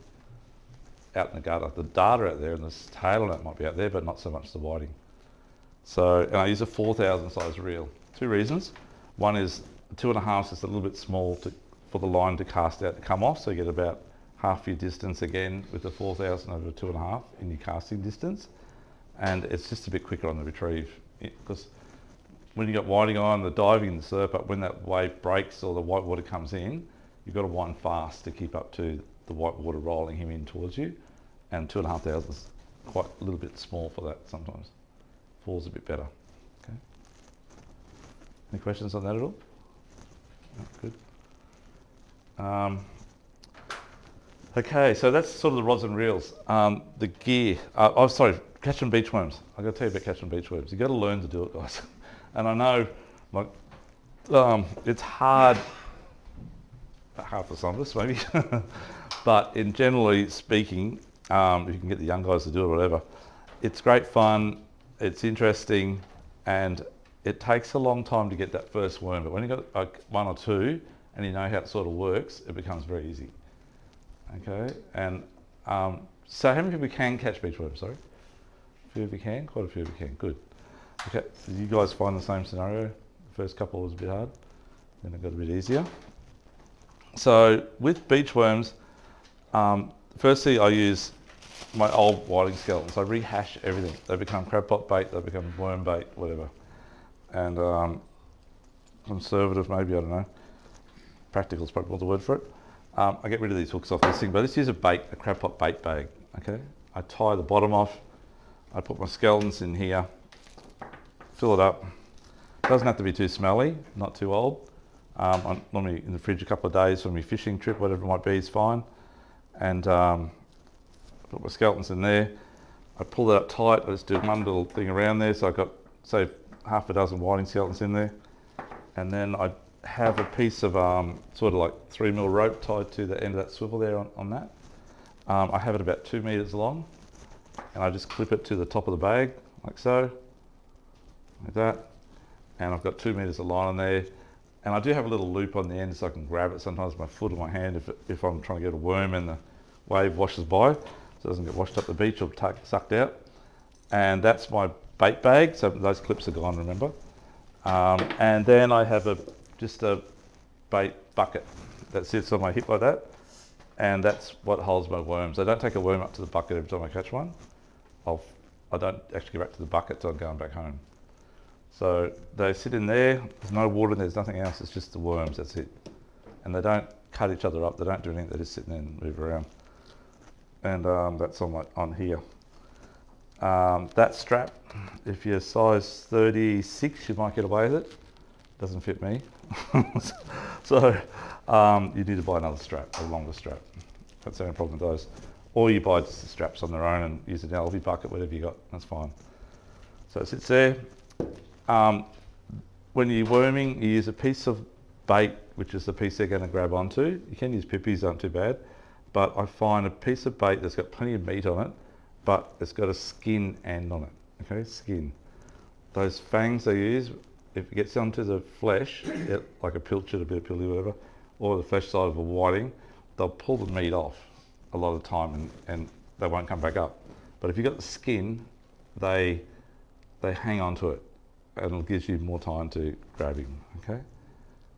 out in the gutter. The data out there and the tail on it might be out there, but not so much the whiting. So, and I use a 4,000 size reel. 2 reasons. One is 2.5 is a little bit small for the line to cast out to come off, so you get about half your distance again with the 4,000 over 2.5 in your casting distance. And it's just a bit quicker on the retrieve, because when you got whiting on, the diving and the surf, but when that wave breaks or the white water comes in, you've got to wind fast to keep up to the white water rolling him in towards you. And 2,500 is quite a little bit small for that sometimes. 4's a bit better. Okay. Any questions on that at all? No, good. Okay, so that's sort of the rods and reels. The gear. Oh, sorry, catching beach worms. I've got to tell you about catching beach worms. You've got to learn to do it, guys. And I know, like, it's hard for some of us, maybe. But in generally speaking, if you can get the young guys to do it or whatever, it's great fun, it's interesting, and it takes a long time to get that first worm. But when you've got like 1 or 2 and you know how it sort of works, it becomes very easy. Okay, and so how many people can catch beach worms, sorry? A few of you can? Quite a few of you can, good. Okay, so you guys find the same scenario? The first couple was a bit hard, then it got a bit easier. So with beach worms, firstly I use my old whiting skeletons. I rehash everything. They become crab pot bait, they become worm bait, whatever. And conservative maybe, I don't know. Practical is probably more the word for it. I get rid of these hooks off this thing, but let's use a crab pot bait bag, okay? I tie the bottom off, I put my skeletons in here, fill it up. Doesn't have to be too smelly, not too old. I'm normally in the fridge a couple of days for my fishing trip, whatever it might be, is fine. And put my skeletons in there. I pull that up tight, I just do one little thing around there, so I've got, say, half a dozen whiting skeletons in there. And then I have a piece of sort of like 3mm rope tied to the end of that swivel there on that. I have it about 2 meters long, and I just clip it to the top of the bag, like so, like that. And I've got 2 meters of line on there. And I do have a little loop on the end so I can grab it sometimes with my foot or my hand if I'm trying to get a worm and the wave washes by, so it doesn't get washed up the beach or sucked out. And that's my bait bag, so those clips are gone, remember. And then I have just a bait bucket that sits on my hip like that, and that's what holds my worms. I don't take a worm up to the bucket every time I catch one. I don't actually get back to the bucket till I'm going back home. So they sit in there, there's no water, there's nothing else, it's just the worms, that's it. And they don't cut each other up, they don't do anything, they just sit there and move around. And that's on here. That strap, if you're size 36, you might get away with it. Doesn't fit me. So you need to buy another strap, a longer strap. That's the only problem with those. Or you buy just the straps on their own and use an LV bucket, whatever you got, that's fine. So it sits there. When you're worming, you use a piece of bait, which is the piece they're going to grab onto. You can use pippies, aren't too bad. But I find a piece of bait that's got plenty of meat on it, but it's got a skin end on it, okay, skin. Those fangs they use, if it gets onto the flesh, like a pilchard, a bit of pilly, whatever, or the flesh side of a whiting, they'll pull the meat off a lot of the time and they won't come back up. But if you've got the skin, they hang on to it and it gives you more time to grab him, okay?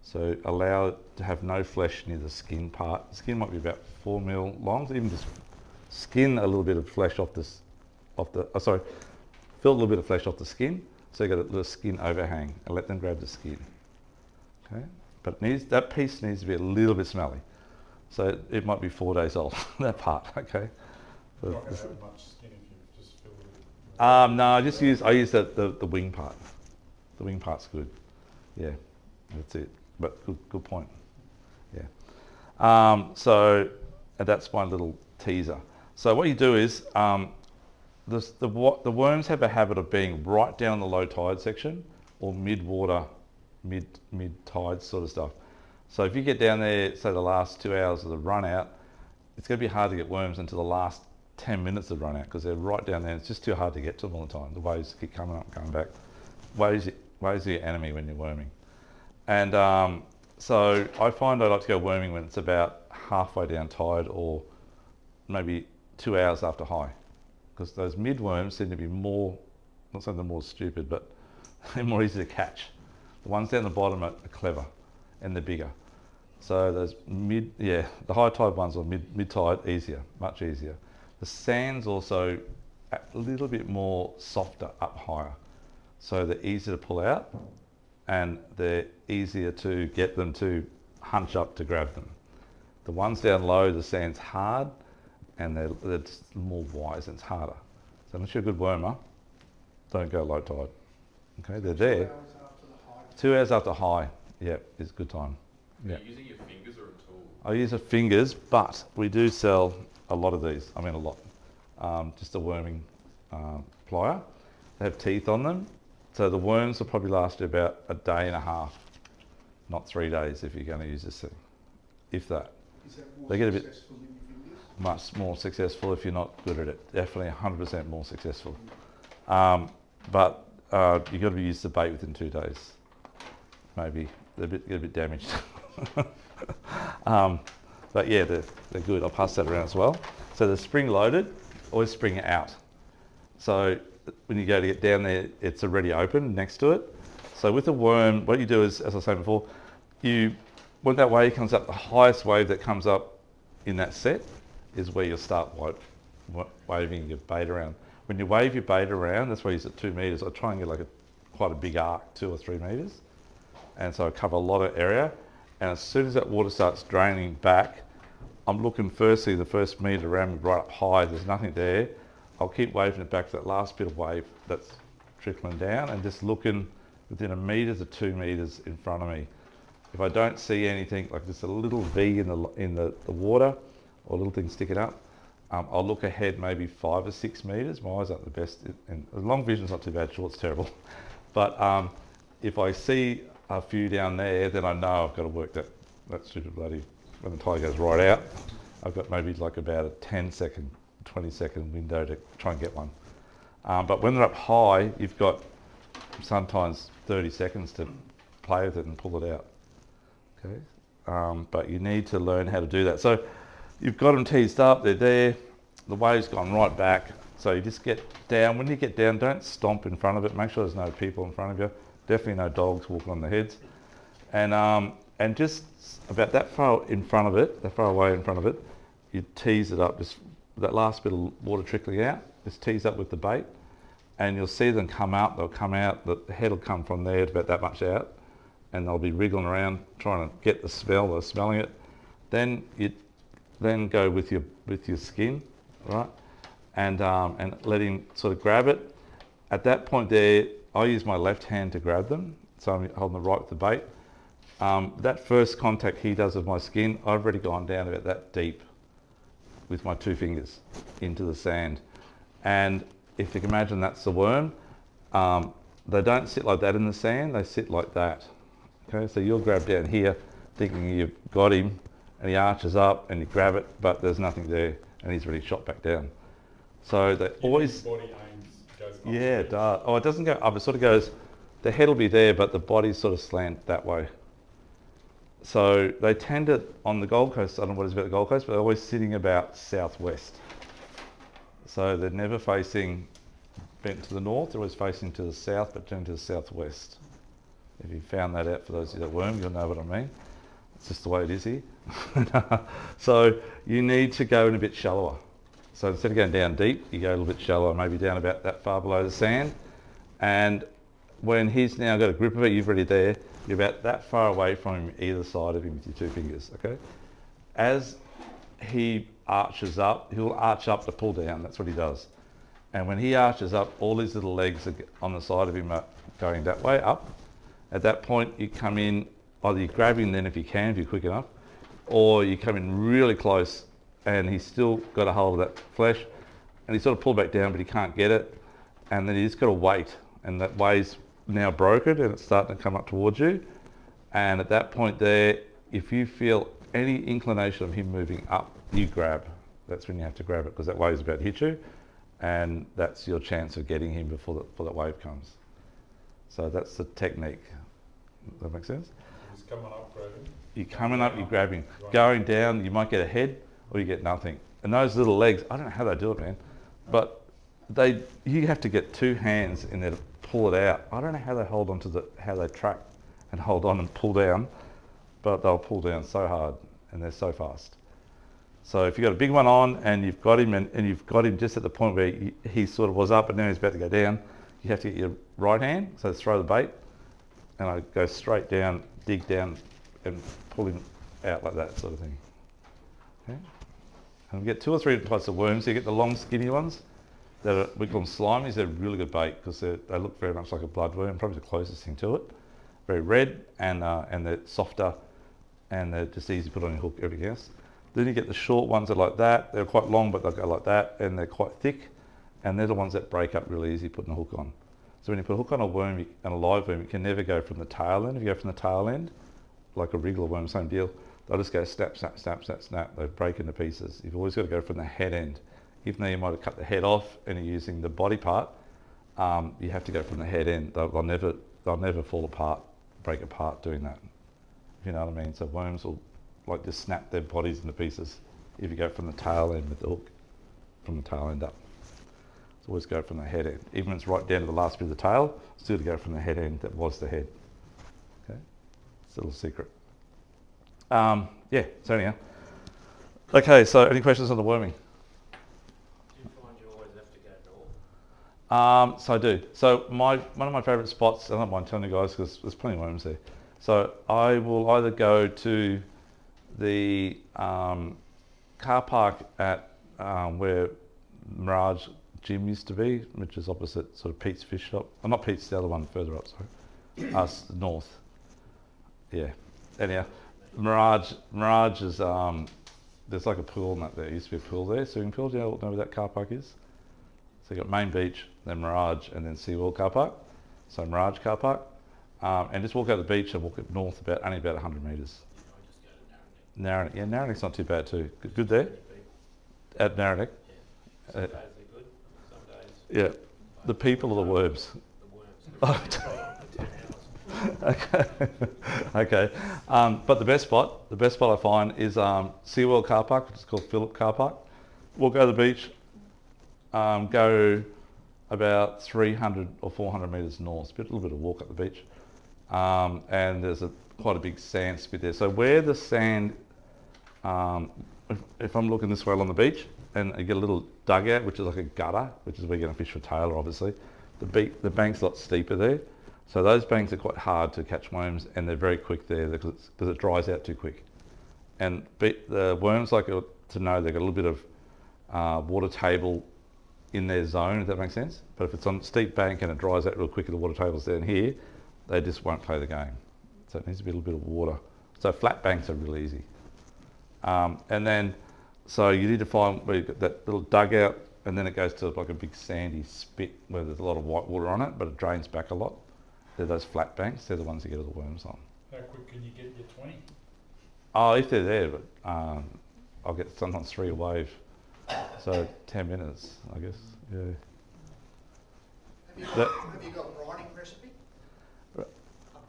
So allow it to have no flesh near the skin part. The skin might be about 4 mil long, so even just skin a little bit of flesh off the, fill a little bit of flesh off the skin, so you got a little skin overhang, and let them grab the skin. Okay, but that piece needs to be a little bit smelly, so it might be 4 days old. That part, okay. You're not going to have much skin if you just fill it. No, I use the wing part. The wing part's good. Yeah, that's it. But good point. Yeah. So and that's my little teaser. So what you do is the worms have a habit of being right down the low tide section or mid-water, mid-tide sort of stuff. So if you get down there, say the last 2 hours of the run out, it's going to be hard to get worms until the last 10 minutes of run out because they're right down there. It's just too hard to get to them all the time. The waves keep coming up, coming back. Waves are your enemy when you're worming. And so I find I like to go worming when it's about halfway down tide or maybe 2 hours after high, because those mid-worms seem to be more, not saying they're more stupid, but they're more easy to catch. The ones down the bottom are clever and they're bigger. So those the high tide ones or mid-tide, easier, much easier. The sand's also a little bit more softer up higher. So they're easier to pull out and they're easier to get them to hunch up to grab them. The ones down low, the sand's hard and they're just more wise and it's harder. So unless you're a good wormer, don't go low tide. Okay, they're there. 2 hours after the high. 2 hours after high, yeah, is a good time. Yeah. Are you using your fingers or a tool? I use the fingers, but we do sell a lot of these. I mean a lot. Just a worming plier. They have teeth on them. So the worms will probably last you about a day and a half, not 3 days if you're going to use this thing, if that. Is that more They get a bit successful than your fingers? much more successful if you're not good at it. Definitely 100% more successful. But you've got to use the bait within 2 days. Maybe they're get a bit damaged. But yeah, they're good. I'll pass that around as well. So they're spring loaded, always spring out. So when you go to get down there, it's already open next to it. So with a worm, what you do is, as I said before, when that wave comes up, the highest wave that comes up in that set is where you'll start waving your bait around. When you wave your bait around, that's why you use it 2 meters. I try and get like quite a big arc, 2 or 3 meters. And so I cover a lot of area. And as soon as that water starts draining back, I'm looking firstly the first meter around me right up high, there's nothing there. I'll keep waving it back to that last bit of wave that's trickling down and just looking within 1 meter to 2 meters in front of me. If I don't see anything, like just a little V in the water or a little thing sticking up, I'll look ahead maybe 5 or 6 meters. My eyes aren't the best. And long vision's not too bad, short's terrible. But if I see a few down there, then I know I've got to work that stupid bloody, when the tide goes right out, I've got maybe like about a 10-second, 20-second window to try and get one. But when they're up high, you've got sometimes 30 seconds to play with it and pull it out. Okay, but you need to learn how to do that. So you've got them teased up, they're there, the wave's gone right back. So you just get down. When you get down, don't stomp in front of it. Make sure there's no people in front of you. Definitely no dogs walking on the heads. And just about that far in front of it, that far away in front of it, you tease it up, just that last bit of water trickling out, just tease up with the bait. And you'll see them come out, they'll come out, the head will come from there to about that much out. And they'll be wriggling around trying to get the smell, they're smelling it. Then you go with your skin, right? and let him sort of grab it. At that point there, I use my left hand to grab them, so I'm holding the right with the bait. That first contact he does with my skin, I've already gone down about that deep with my 2 fingers into the sand. And if you can imagine that's the worm, they don't sit like that in the sand, they sit like that. Okay, so you'll grab down here thinking you've got him, and he arches up and you grab it, but there's nothing there and he's already shot back down. So they always... Body aims, goes up. Yeah, it does. Oh, it doesn't go up, it sort of goes, the head will be there, but the body's sort of slant that way. So they tend to, on the Gold Coast, I don't know what it is about the Gold Coast, but they're always sitting about southwest. So they're never facing bent to the north, they're always facing to the south, but turning to the southwest. If you found that out, for those of you that worm, you'll know what I mean. It's just the way it is here. So you need to go in a bit shallower. So instead of going down deep, you go a little bit shallower, maybe down about that far below the sand. And when he's now got a grip of it, you've already there, you're about that far away from him, either side of him with your 2 fingers, okay? As he arches up, he'll arch up to pull down, that's what he does. And when he arches up, all his little legs are on the side of him are going that way, up. At that point, you come in, either you grab him then if you can, if you're quick enough, or you come in really close and he's still got a hold of that flesh, and he's sort of pulled back down, but he can't get it. And then he's got to wait, and that way's now broken and it's starting to come up towards you. And at that point there, if you feel any inclination of him moving up, you grab. That's when you have to grab it, because that wave's about to hit you, and that's your chance of getting him before that wave comes. So that's the technique. Does that make sense? He's coming up, grabbing. You're coming up, you grab him. Going down, you might get a head or you get nothing. And those little legs, I don't know how they do it, man, but you have to get 2 hands in there to pull it out. I don't know how they hold on to how they track and hold on and pull down, but they'll pull down so hard and they're so fast. So if you've got a big one on and you've got him and you've got him just at the point where he sort of was up and now he's about to go down, you have to get your right hand, so throw the bait, and I go straight down, dig down and pull him out like that sort of thing. Okay? And we get 2 or 3 types of worms. You get the long skinny ones, we call them slimies. They're really good bait because they look very much like a bloodworm, probably the closest thing to it. Very red, and they're softer, and they're just easy to put on your hook, everything else. Then you get the short ones that are like that. They're quite long, but they'll go like that, and they're quite thick, and they're the ones that break up really easy putting a hook on. So when you put a hook on a worm, and a live worm, you can never go from the tail end. If you go from the tail end, like a wriggler worm, same deal, they'll just go snap, snap, snap, snap, snap. They break into pieces. You've always got to go from the head end. Even though you might have cut the head off and you're using the body part, you have to go from the head end. They'll never fall apart, break apart doing that. If you know what I mean? So worms will like just snap their bodies into pieces if you go from the tail end with the hook, from the tail end up. So always go from the head end. Even when it's right down to the last bit of the tail, still to go from the head end that was the head. Okay, it's a little secret. Yeah, so anyhow. Okay, so any questions on the worming? Do you find you always have to go north? So I do. So one of my favourite spots, I don't mind telling you guys because there's plenty of worms there. So I will either go to the car park at where Mirage Gym used to be, which is opposite sort of Pete's Fish Shop. Oh, not Pete's, the other one further up, sorry. Us north. Yeah. Anyhow, Mirage is, there's like a pool in that there. Used to be a pool there, swimming pool. Do you know where that car park is? So you've got Main Beach, then Mirage, and then SeaWorld car park. So Mirage car park. And just walk out the beach and walk it north only about 100 metres. I just go to Narrowneck. Narrowneck, yeah, Narrowneck's not too bad too. Good there? At Narrowneck? Yeah. Some days they're good, some days... Yeah. The people or the worms? The worms. Okay. Okay. But the best spot I find is SeaWorld car park, which is called Phillip car park. We'll go to the beach, go about 300 or 400 metres north, a little bit of walk up the beach. And there's quite a big sand spit there. So where the sand, if I'm looking this way along the beach, and you get a little dugout, which is like a gutter, which is where you're going to fish for tailor, obviously. The bank's a lot steeper there. So those banks are quite hard to catch worms, and they're very quick there because it dries out too quick. And the worms like to know they've got a little bit of water table in their zone, if that makes sense. But if it's on a steep bank and it dries out real quick and the water table's down here, they just won't play the game. So it needs to be a little bit of water. So flat banks are really easy. And then, so you need to find where you've got that little dugout, and then it goes to like a big sandy spit where there's a lot of white water on it, but it drains back a lot. They're those flat banks, they're the ones you get all the worms on. How quick can you get your 20? Oh, if they're there, but I'll get sometimes 3 a wave. So 10 minutes, I guess, yeah. Have you got a brining recipe? A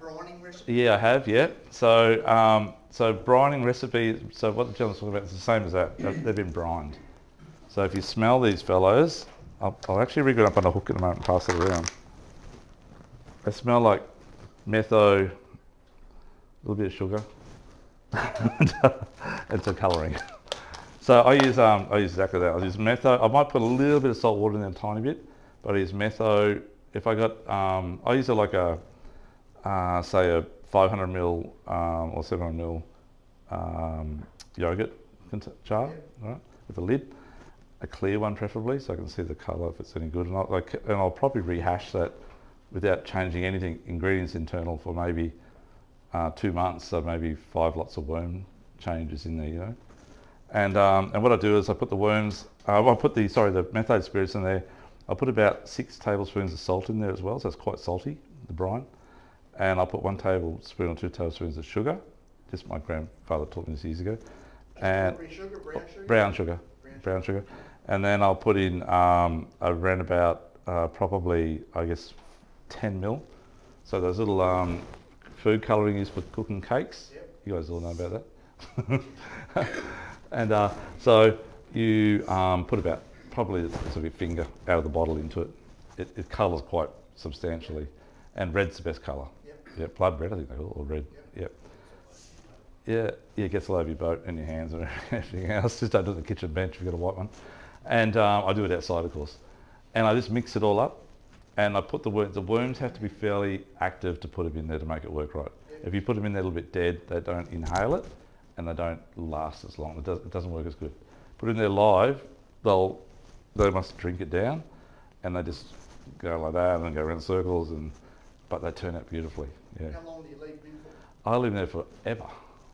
brining recipe? Yeah, I have, yeah. So, so brining recipe, so what the gentleman's talking about is the same as that. They've been brined. So if you smell these fellows, I'll actually rig it up on a hook in a moment and pass it around. They smell like metho, a little bit of sugar, and some colouring. So I use exactly that. I use metho. I might put a little bit of salt water in there, a tiny bit, but I use metho. If I got, I use it like a, say a 500 ml or 700 ml yogurt jar, right, with a lid, a clear one preferably, so I can see the colour if it's any good. And I'll probably rehash that without changing anything, ingredients internal, for maybe 2 months, so maybe 5 lots of worm changes in there, you know. And what I do is I put the worms, I put the methode spirits in there. I put about 6 tablespoons of salt in there as well, so it's quite salty, the brine. And I'll put 1 tablespoon or 2 tablespoons of sugar. Just my grandfather taught me this years ago. And Sugar, brown sugar? Brown sugar, brown sugar. And then I'll put in around about probably, I guess, 10 mil. So those little food colouring used for cooking cakes. Yep. You guys all know about that. And so you put about, probably sort of your finger out of the bottle into it. It colours quite substantially. And red's the best colour. Yep. Yeah, blood red, I think they call it, or red. Yep. Yeah, it gets all over your boat and your hands and everything else. Just don't do it on the kitchen bench if you've got a white one. And I do it outside, of course. And I just mix it all up. And I put the worms have to be fairly active to put them in there to make it work right. If you put them in there a little bit dead, they don't inhale it and they don't last as long. It doesn't work as good. Put it in there live, they must drink it down, and they just go like that and then go around in circles, but they turn out beautifully. Yeah. How long do you leave them for? I leave them there forever,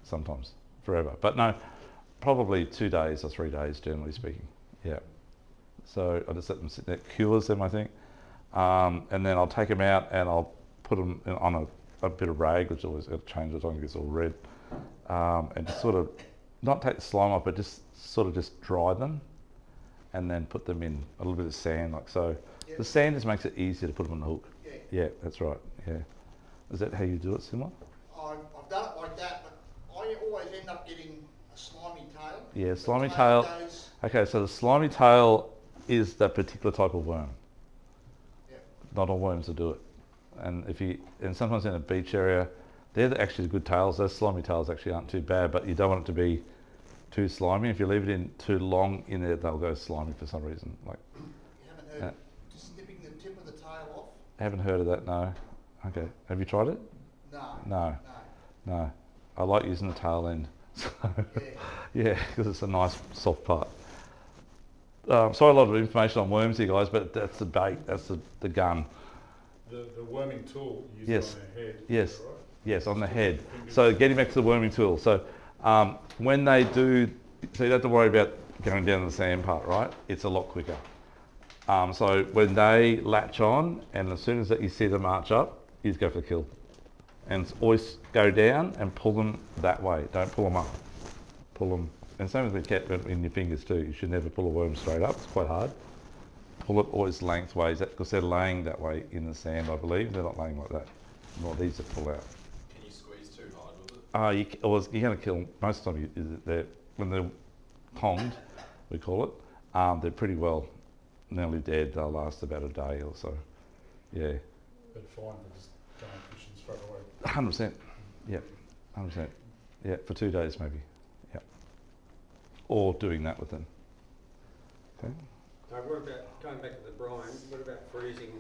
sometimes, forever. But no, probably 2 days or 3 days, generally speaking. Yeah. So I just let them sit there, cures them, I think. And then I'll take them out and I'll put them on a bit of rag, which always change the time it gets all red, and just sort of not take the slime off, but just sort of just dry them, and then put them in a little bit of sand, like so. Yep. The sand just makes it easier to put them on the hook. Yeah. Yeah, that's right. Yeah. Is that how you do it, similar? I've done it like that, but I always end up getting a slimy tail. Yeah, slimy tail. Okay, so the slimy tail is that particular type of worm. Not all worms will do it, and sometimes in a beach area, they're actually the good tails. Those slimy tails actually aren't too bad, but you don't want it to be too slimy. If you leave it in too long in there, they'll go slimy for some reason. Like, you haven't heard just snipping the tip of the tail off? I haven't heard of that. No. Okay. Have you tried it? No. No. I like using the tail end. So, yeah, because it's a nice soft part. Sorry, a lot of information on worms here, guys, but that's the bait, that's the gun. The worming tool you use Yes. on their head. Yes. Right? Yes, on the head. So getting back to the worming tool. So when they do, so you don't have to worry about going down the sand part, right? It's a lot quicker. So when they latch on, and as soon as you see them march up, you just go for the kill. And always go down and pull them that way. Don't pull them up. Pull them. And same as the cat in your fingers too. You should never pull a worm straight up. It's quite hard. Pull it always lengthways, because they're laying that way in the sand, I believe. They're not laying like that. Not these that pull out. Can you squeeze too hard with it? You're going to kill them. Most of the time, when they're tonged, we call it, they're pretty well nearly dead. They'll last about a day or so. Yeah. But fine for just going fishing straight away. 100%. Yeah. 100%. Yeah, for 2 days maybe. Yeah. Or doing that with them. Okay. What about, going back to the brine, what about freezing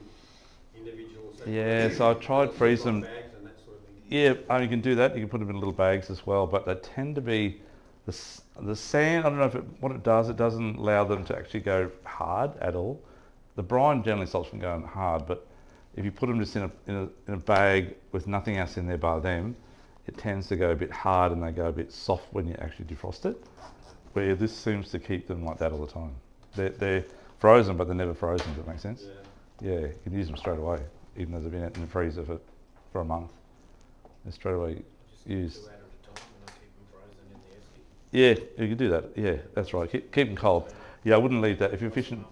individuals? Yeah, so I tried freeze them. Bags and that sort of thing. Yeah, you can do that. You can put them in little bags as well, but they tend to be, the sand, I don't know what it does, it doesn't allow them to actually go hard at all. the brine generally stops them going hard, but if you put them just in a bag with nothing else in there by them, it tends to go a bit hard and they go a bit soft when you actually defrost it. Where this seems to keep them like that all the time. They're frozen, but they're never frozen. Does that make sense? Yeah. Yeah, you can use them straight away, even though they've been in the freezer for a month. They're straight away used. Two out at a time and I keep them frozen in the esky. Yeah, you can do that. Yeah, that's right. Keep them cold. Yeah, I wouldn't leave that. If you're fishing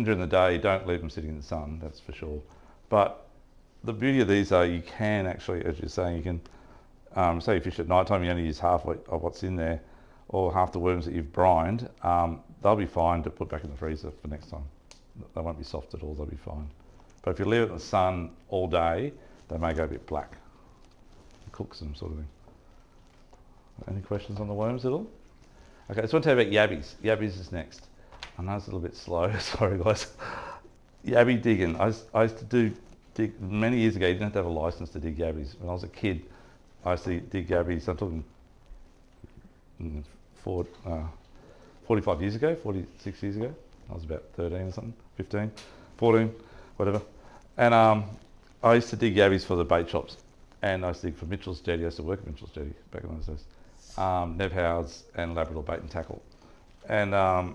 during the day, don't leave them sitting in the sun. That's for sure. But the beauty of these are you can actually, as you're saying, you can say you fish at night time, you only use half of what's in there, or half the worms that you've brined. They'll be fine to put back in the freezer for next time. They won't be soft at all. They'll be fine. But if you leave it in the sun all day, they may go a bit black. It cooks them, sort of thing. Any questions on the worms at all? Okay, I just want to tell you about yabbies. Yabbies is next. I know it's a little bit slow, sorry guys. Yabby digging. I used to dig many years ago. You didn't have to have a license to dig yabbies. When I was a kid, I used to dig yabbies. I'm talking 45 years ago, 46 years ago. I was about 13 or something, 15, 14, whatever. And I used to dig yabbies for the bait shops. And I used to dig for Mitchell's Jetty. I used to work at Mitchell's Jetty back in those days. Nev Howard's and Labrador Bait and Tackle. And I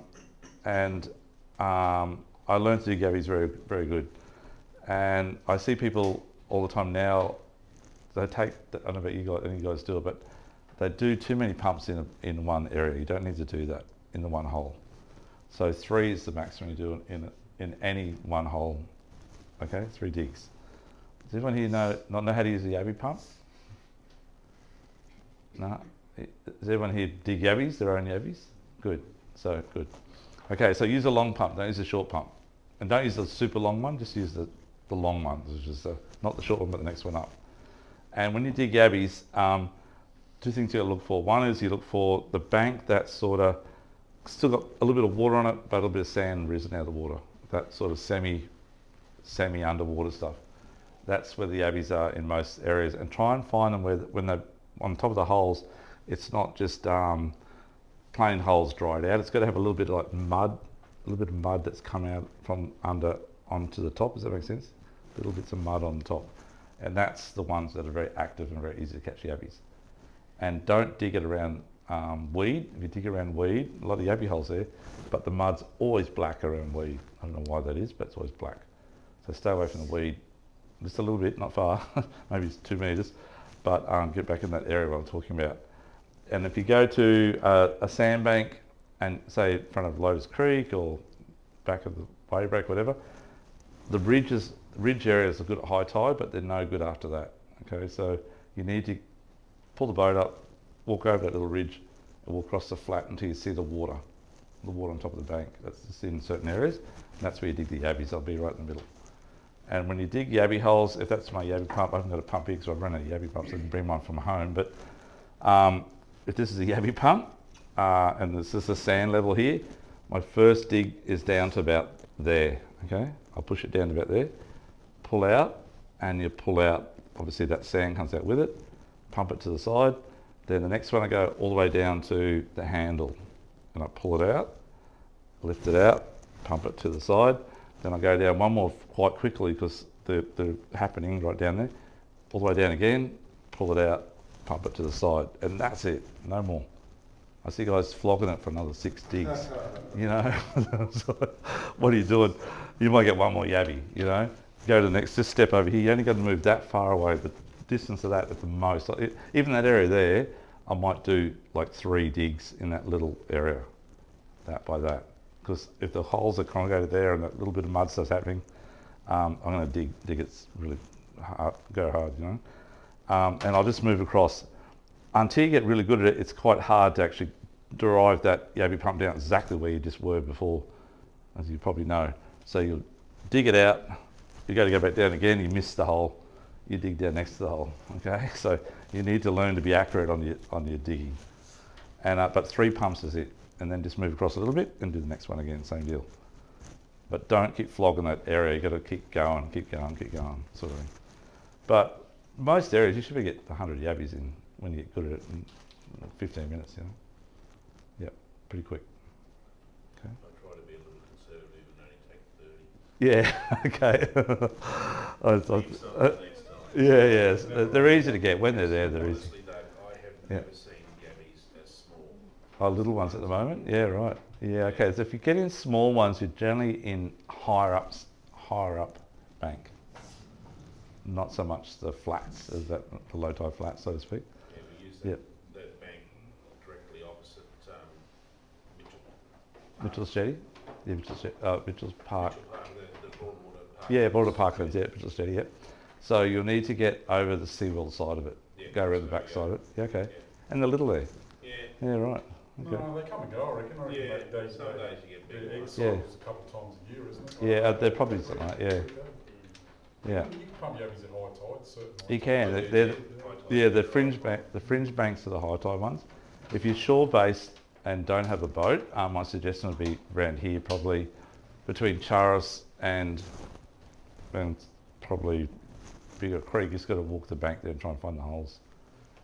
learned to dig yabbies very, very good. And I see people all the time now, they take, I don't know about you guys do it, but they do too many pumps in one area. You don't need to do that in the one hole. So 3 is the maximum you do in any one hole. Okay, 3 digs. Does everyone here not know how to use a yabby pump? No? Does everyone here dig yabbies, their own yabbies? Good, so good. Okay, so use a long pump, don't use a short pump. And don't use the super long one, just use the long one, which is not the short one, but the next one up. And when you dig yabbies, 2 things you gotta look for. One is you look for the bank that's sort of still got a little bit of water on it, but a little bit of sand risen out of the water. That sort of semi underwater stuff. That's where the yabbies are in most areas. And try and find them when they're on top of the holes, it's not just plain holes dried out. It's got to have a little bit of like mud, a little bit of mud that's come out from under onto the top. Does that make sense? Little bits of mud on the top. And that's the ones that are very active and very easy to catch yabbies. And don't dig it around weed. If you dig around weed, a lot of yabby holes there, but the mud's always black around weed. I don't know why that is, but it's always black. So stay away from the weed, just a little bit, not far, maybe it's 2 metres, but get back in that area what I'm talking about. And if you go to a sandbank and say in front of Lotus Creek or back of the wave break, whatever, the ridge areas are good at high tide, but they're no good after that. Okay, so you need to pull the boat up, walk over that little ridge, and walk across the flat until you see the water on top of the bank. That's just in certain areas, and that's where you dig the yabbies. They'll be right in the middle. And when you dig yabby holes, if that's my yabby pump, I haven't got a pump here because I've run out of yabby pumps, so I can bring one from home. But if this is a yabby pump, and this is the sand level here, my first dig is down to about there, okay? I'll push it down to about there, pull out, and you pull out, obviously that sand comes out with it, pump it to the side. Then the next one I go all the way down to the handle, and I pull it out, lift it out, pump it to the side. Then I go down one more quite quickly because they're happening right down there. All the way down again, pull it out, pump it to the side, and that's it, no more. I see guys flogging it for another 6 digs, you know. So, what are you doing? You might get one more yabby, you know. Go to the next, just step over here. You only got to move that far away, the distance of that at the most. Like even that area there, I might do like 3 digs in that little area, that by that. Because if the holes are congregated there and that little bit of mud starts happening, I'm going to dig it really hard, go hard, you know. And I'll just move across. Until you get really good at it, it's quite hard to actually derive that yabby pump down exactly where you just were before, as you probably know. So you'll dig it out, you got to go back down again, you miss the hole, you dig down next to the hole, okay? So you need to learn to be accurate on your digging. And but 3 pumps is it. And then just move across a little bit and do the next one again, same deal. But don't keep flogging that area, you've got to keep going, sort of thing. But most areas, you should be get 100 yabbies in when you get good at it in 15 minutes, you know. Yep, pretty quick. Okay. I try to be a little conservative and only take 30. Yeah, okay. I thought, Next time, next time. yeah, they're easy to get. When they're there, they're easy. Honestly, Dave, I have Yeah. never seen yabbies as small. Oh, little ones at the moment? Yeah, right. Yeah, okay. So if you get in small ones, you're generally in higher up bank. Not so much the flats as that, the low tide flats, so to speak. Yeah, we use Yep. that bank directly opposite Mitchell. Mitchell's Jetty? Yeah, Mitchell's Park. Mitchell Park, the Broadwater Park. Yeah, Border Parklands, yeah, Mitchell's Jetty, yep. So you'll need to get over the seawall side of it. Yeah, Go around the so, back yeah. side of it. Yeah, okay. Yeah. And the little there. Yeah. Yeah, right. Okay. No, they come and go, I reckon. I reckon Yeah, they some days you get big the egg ones. Yeah. cycles a couple of times a year, isn't it? Yeah, they're probably something like that, yeah. Yeah. You can pump yabbies at high tide, certainly. You can. Yeah, the fringe banks are the high tide ones. If you're shore based and don't have a boat, my suggestion would be around here, probably between Charis and probably Bigger Creek. You've got to walk the bank there and try and find the holes.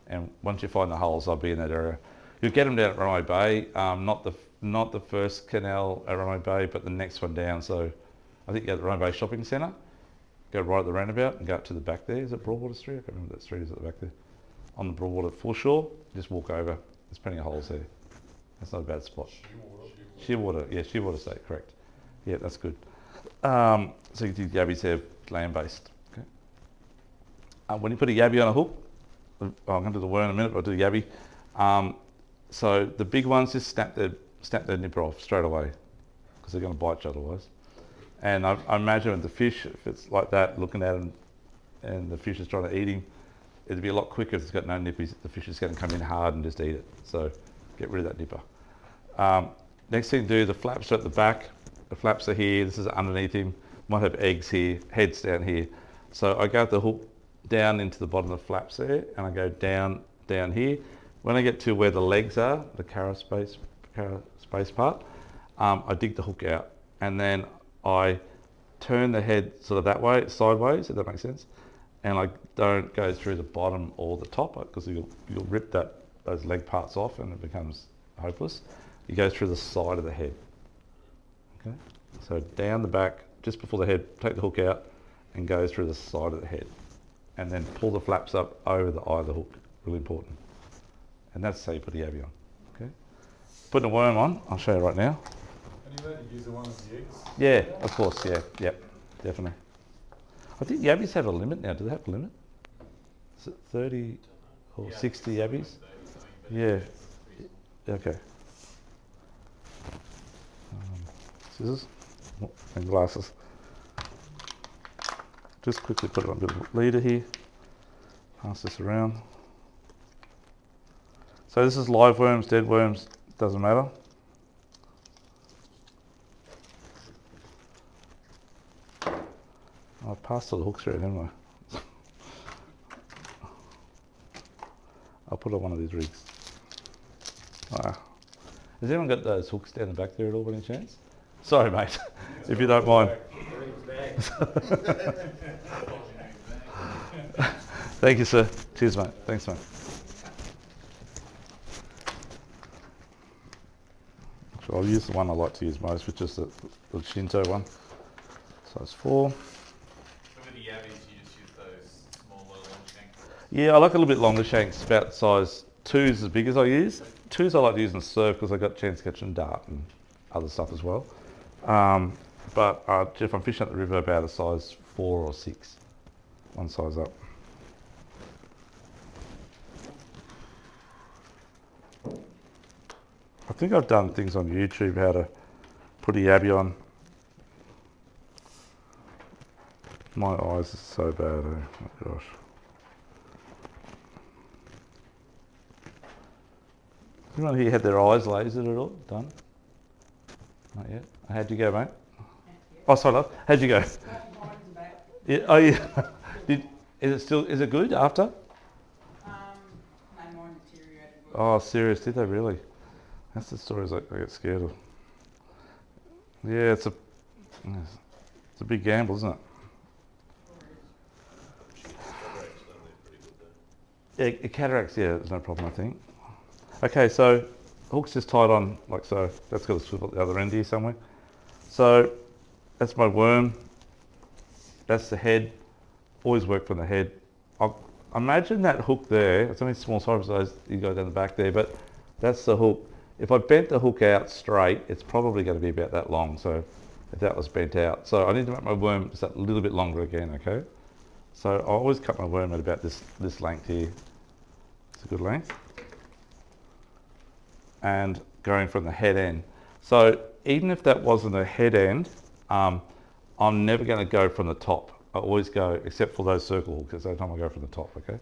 And once you find the holes, I'll be in that area. You'll get them down at Runaway Bay, not the first canal at Runaway Bay, but the next one down. So I think you go to the Runaway Bay Shopping Centre, go right at the roundabout and go up to the back there. Is it Broadwater Street? I can't remember what that street is at the back there. On the Broadwater foreshore, just walk over. There's plenty of holes there. That's not a bad spot. Shearwater, yeah, Shearwater State, correct. Yeah, that's good. So you do yabbies there, land-based. Okay. When you put a yabby on a hook, I'm going to do the worm in a minute, but I'll do the yabby. So the big ones just snap their nipper off straight away because they're going to bite you otherwise. And I imagine with the fish, if it's like that, looking at him and the fish is trying to eat him, it'd be a lot quicker if it's got no nippies. The fish is going to come in hard and just eat it. So get rid of that nipper. Next thing to do, the flaps are at the back. The flaps are here. This is underneath him. Might have eggs here, heads down here. So I go with the hook down into the bottom of the flaps there, and I go down here. When I get to where the legs are, the cara space part, I dig the hook out, and then I turn the head sort of that way, sideways, if that makes sense. And I don't go through the bottom or the top because you'll rip those leg parts off and it becomes hopeless. You go through the side of the head. Okay, so down the back, just before the head, take the hook out and go through the side of the head, and then pull the flaps up over the eye of the hook. Really important. And that's how you put the yabby on. Okay, putting a worm on. I'll show you right now. And you let you use the one with the eggs? Yeah, of course. Yeah, yep, definitely. I think yabbies have a limit now. Do they have a limit? Is it 30 or 60 yabbies? Yeah. Okay. Scissors and glasses. Just quickly put it on a bit of leader here. Pass this around. So this is live worms, dead worms, doesn't matter. I passed all the hooks through it, haven't I? I'll put on one of these rigs. Has anyone got those hooks down the back there at all by any chance? Sorry, mate, if you don't mind. Thank you, sir. Cheers, mate. Thanks, mate. So I'll use the one I like to use most, which is the Shinto one. Size 4. So with the yabbies, you just use those smaller long shanks? Yeah, I like a little bit longer shanks, about size 2s as big as I use. 2s I like to use in surf because I got a chance to catch and dart and other stuff as well. But if I'm fishing at the river, about a size 4 or 6, one size up. I think I've done things on YouTube how to put a yabby on. My eyes are so bad, oh my gosh. Anyone here had their eyes lasered at all? Done? Not yet. How'd you go, mate? Oh, sorry, love. How'd you go? Yeah, oh, yeah. Is it good after? My mind deteriorated. Oh, serious? Did they really? That's the stories I get scared of. Yeah, it's a big gamble, isn't it? Yeah, cataracts, yeah, there's no problem, I think. Okay, so hook's just tied on like so. That's got a swivel at the other end here somewhere. So that's my worm. that's the head. Always work from the head. Imagine that hook there. It's only small size, you go down the back there, but that's the hook. If I bent the hook out straight, it's probably going to be about that long. So if that was bent out. So I need to make my worm just a little bit longer again, okay? So I always cut my worm at about this length here. It's a good length. And going from the head end. So even if that wasn't a head end, I'm never going to go from the top. I always go, except for those circle hooks, that's the only time I go from the top, okay?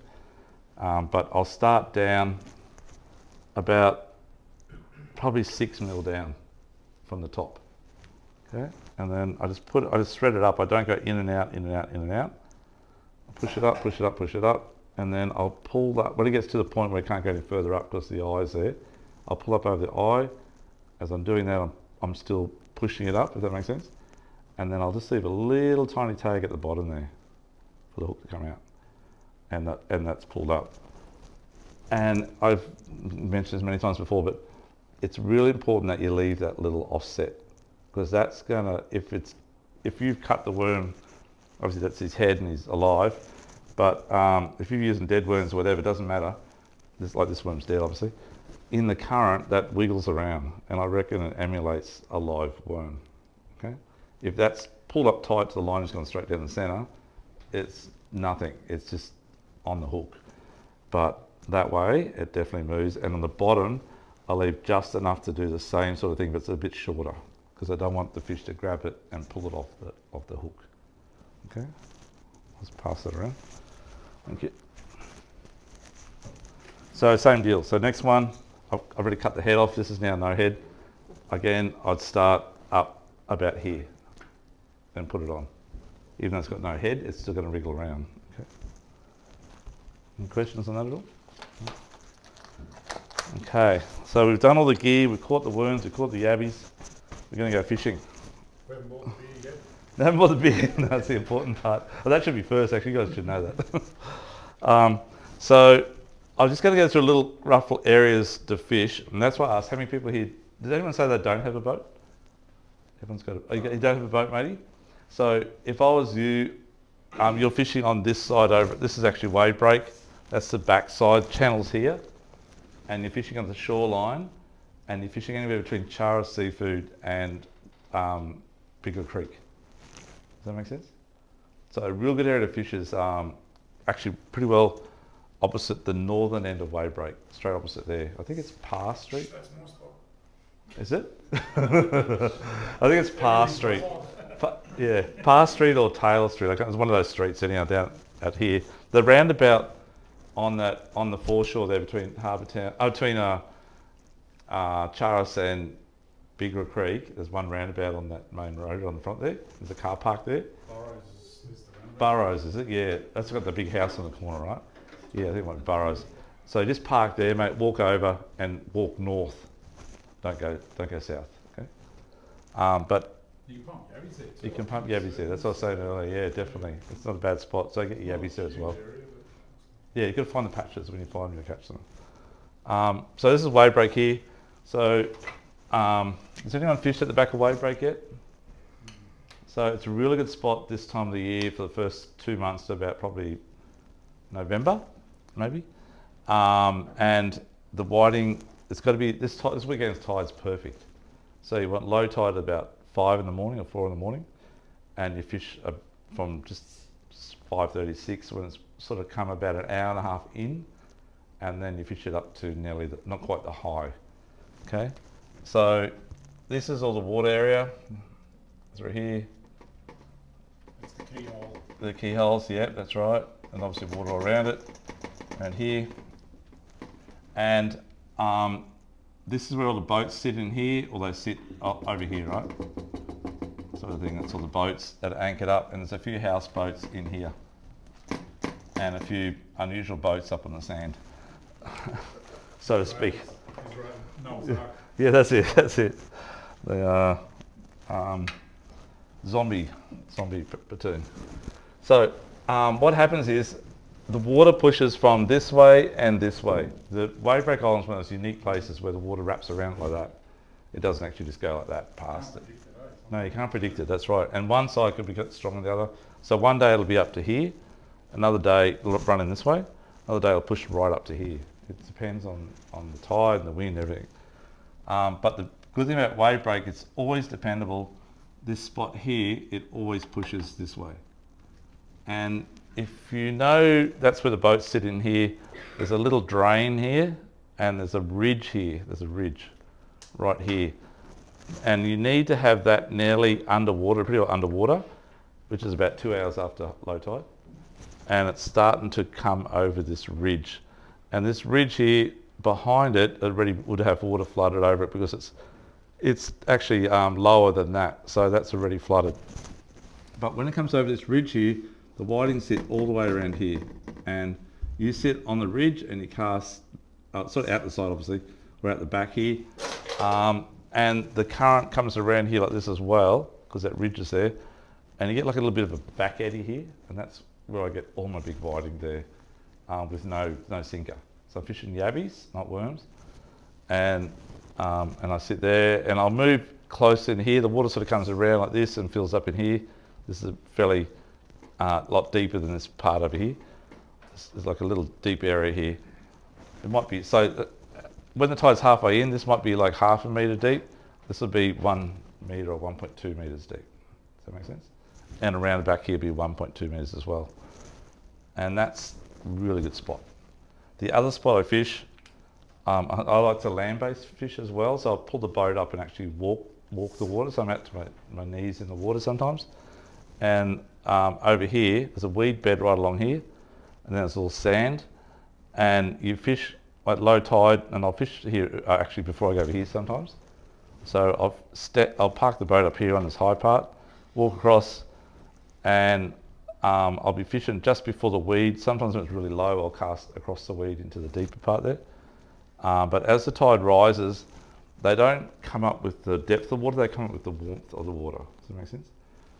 But I'll start down about probably 6 mil down from the top, okay? And then I just thread it up. I don't go in and out, in and out, in and out. I push it up, push it up, push it up, and then I'll pull that. When it gets to the point where it can't go any further up because the eye is there, I'll pull up over the eye. As I'm doing that, I'm still pushing it up, if that makes sense. And then I'll just leave a little tiny tag at the bottom there for the hook to come out. And that's pulled up. And I've mentioned this many times before, but it's really important that you leave that little offset, because that's gonna, if you've cut the worm, obviously that's his head and he's alive, but if you're using dead worms or whatever, it doesn't matter. Just like this worm's dead, obviously. In the current, that wiggles around, and I reckon it emulates a live worm, okay? If that's pulled up tight to the line, it's gone straight down the center, it's nothing, it's just on the hook. But that way, it definitely moves, and on the bottom, I leave just enough to do the same sort of thing, but it's a bit shorter, because I don't want the fish to grab it and pull it off the hook, okay? Let's pass that around, thank you. So same deal, so next one, I've already cut the head off, this is now no head. Again, I'd start up about here, then put it on. Even though it's got no head, it's still going to wriggle around. Okay. Any questions on that at all? Okay, so we've done all the gear, we've caught the worms, we've caught the yabbies. We're going to go fishing. We haven't bought the beer yet. We haven't bought the beer, that's the important part. Well, that should be first, actually, you guys should know that. So I'm just going to go through little rough areas to fish, and that's why I asked how many people here, does anyone say they don't have a boat? Everyone's got a, you don't have a boat, matey? So if I was you, you're fishing on this side over, this is actually wave break, that's the back side, channel's here, and you're fishing on the shoreline, and you're fishing anywhere between Chara Seafood and Bigger Creek. Does that make sense? So a real good area to fish is actually pretty well opposite the northern end of wave break, straight opposite there. I think it's Parr Street. That's my spot. Is it? I think it's Parr Street. Yeah, Parr Street or Taylor Street. Like, it's one of those streets anyhow down out here. The roundabout on the foreshore there between Harbour Town, between Charas and Bigger Creek. There's one roundabout on that main road on the front there. There's a car park there. Burrows is the roundabout. Burrows, is it? Yeah, that's got the big house on the corner, right? Yeah, I think it was Burrows. So just park there, mate. Walk over and walk north. Don't go south. Okay. But You can pump yabbies there too. you can pump yabbies there. That's what I was saying earlier. Yeah, definitely. It's not a bad spot. So get your yabbies there as well. Yeah, you've got to find the patches. When you find them, you catch them. So this is wave break here. So has anyone fished at the back of wave break yet? So it's a really good spot this time of the year for the first 2 months to about probably November, maybe. And the whiting, it's got to be, this weekend's tide's perfect. So you want low tide about 5 in the morning or 4 in the morning, and you fish from just 5:36 when it's sort of come about an hour and a half in, and then you fish it up to nearly, not quite the high. Okay, so this is all the water area. It's right here. It's the keyhole. The keyholes, yeah, that's right. And obviously water all around it, around here. And this is where all the boats sit in here, or they sit over here, right? Sort of thing, that's all the boats that are anchored up, and there's a few houseboats in here. And a few unusual boats up on the sand, so to speak. Noah's Ark. Yeah, that's it. They are zombie platoon. So what happens is the water pushes from this way and this way. The wave break island is one of those unique places where the water wraps around like that. It doesn't actually just go like that past it. No, you can't predict it, that's right. And one side could be stronger than the other. So one day it'll be up to here, another day it'll run in this way, another day it'll push right up to here. It depends on the tide and the wind and everything. But the good thing about wave break, it's always dependable. This spot here, it always pushes this way. And if you know that's where the boats sit in here, there's a little drain here and there's a ridge here. There's a ridge right here. And you need to have that nearly underwater, pretty well underwater, which is about 2 hours after low tide. And it's starting to come over this ridge. And this ridge here, behind it, already would have water flooded over it because it's actually lower than that. So that's already flooded. But when it comes over this ridge here, the whitings sit all the way around here. And you sit on the ridge and you cast, sort of out the side obviously, we're at the back here. And the current comes around here like this as well, because that ridge is there. And you get like a little bit of a back eddy here, and that's where I get all my big whiting there, with no sinker. So I'm fishing yabbies, not worms. And I sit there and I'll move close in here. The water sort of comes around like this and fills up in here. This is a fairly lot deeper than this part over here. There's like a little deep area here. It might be, so when the tide's halfway in, this might be like 1/2 metre deep. This will be 1 metre or 1.2 metres deep. Does that make sense? And around the back here will be 1.2 metres as well. And that's a really good spot. The other spot I fish, I like to land-based fish as well. So I'll pull the boat up and actually walk the water. So I'm out to my knees in the water sometimes. And over here, there's a weed bed right along here. And then there's all sand. And you fish at low tide, and I'll fish here actually before I go over here sometimes. So I'll park the boat up here on this high part, walk across, and I'll be fishing just before the weed. Sometimes when it's really low, I'll cast across the weed into the deeper part there. But as the tide rises, they don't come up with the depth of the water, they come up with the warmth of the water. Does that make sense?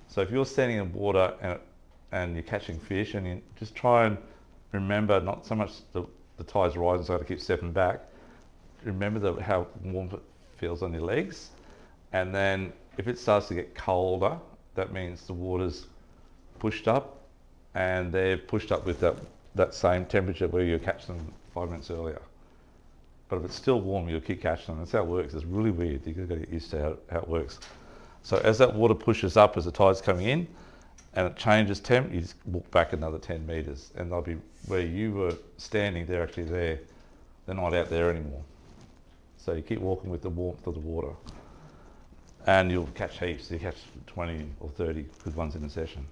So if you're standing in water and you're catching fish, and you just try and remember not so much the tide's rising, so I have to keep stepping back. Remember how warm it feels on your legs. And then if it starts to get colder, that means the water's pushed up, and they're pushed up with that same temperature where you catch them 5 minutes earlier. But if it's still warm, you'll keep catching them. That's how it works. It's really weird. You've got to get used to how it works. So as that water pushes up, as the tide's coming in, and it changes temp, you just walk back another 10 metres, and they'll be where you were standing, they're actually there. They're not out there anymore. So you keep walking with the warmth of the water, and you'll catch heaps. You catch 20 or 30 good ones in a session,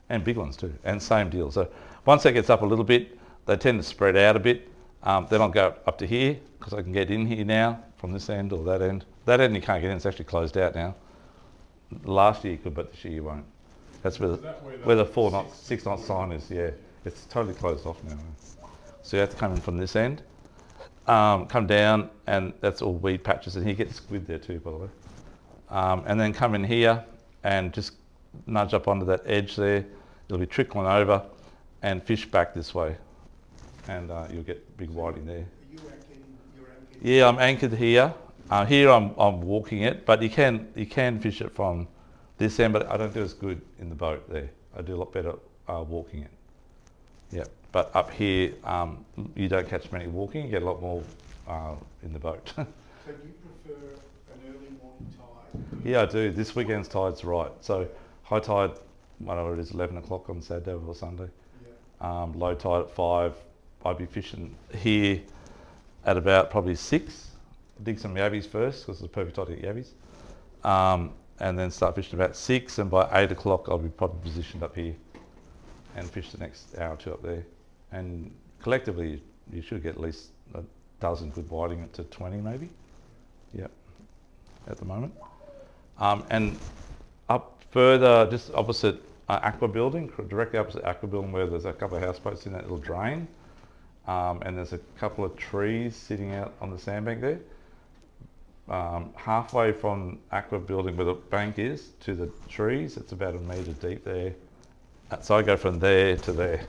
and big ones too, and same deal. So once that gets up a little bit, they tend to spread out a bit. Then I'll go up to here, because I can get in here now from this end or that end. That end you can't get in, it's actually closed out now. Last year you could, but this year you won't. That's where the 6 knot sign is, yeah. It's totally closed off now. So you have to come in from this end, come down, and that's all weed patches, and you get squid there too, by the way. And then come in here and just nudge up onto that edge there. It'll be trickling over and fish back this way, and you'll get big whiting there. Are you anchored? You're anchored? Yeah, I'm anchored here. Here I'm walking it, but you can fish it from this end, but I don't do as good in the boat there. I do a lot better walking it. Yeah, but up here, you don't catch many walking, you get a lot more in the boat. So do you prefer an early morning tide? Yeah, I do. This weekend's tide's right. So high tide, whatever it is, 11 o'clock on Saturday or Sunday. Yeah. Low tide at 5. I'd be fishing here at about probably 6. Dig some yabbies first, because it's the perfect time to get yabbies. And then start fishing about 6, and by 8 o'clock I'll be probably positioned up here and fish the next hour or 2 up there. And collectively you should get at least a dozen good whiting to 20 maybe. Yep, at the moment. And up further, just opposite Aqua Building, directly opposite Aqua Building, where there's a couple of houseboats in that little drain. And there's a couple of trees sitting out on the sandbank there. Halfway from Aqua Building where the bank is to the trees, it's about 1 metre deep there. So I go from there to there.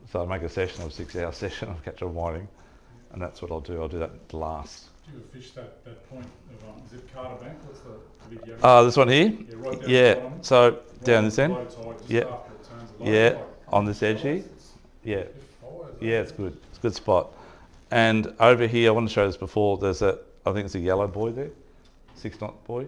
So I make a session of 6-hour session of catch a whiting, and that's what I'll do. I'll do that last you ever fish that point of, is it Carter Bank? What's the big yabby? This one here? Yeah, right down Yeah, the bottom. so Right down on this the end? low tide, just Yeah. after it turns low Yeah, tide. on this edge here? Yeah, It fires, yeah, it's good. It's a good spot. And over here, I want to show this before, there's a, I think it's a yellow buoy there, 6 knot buoy.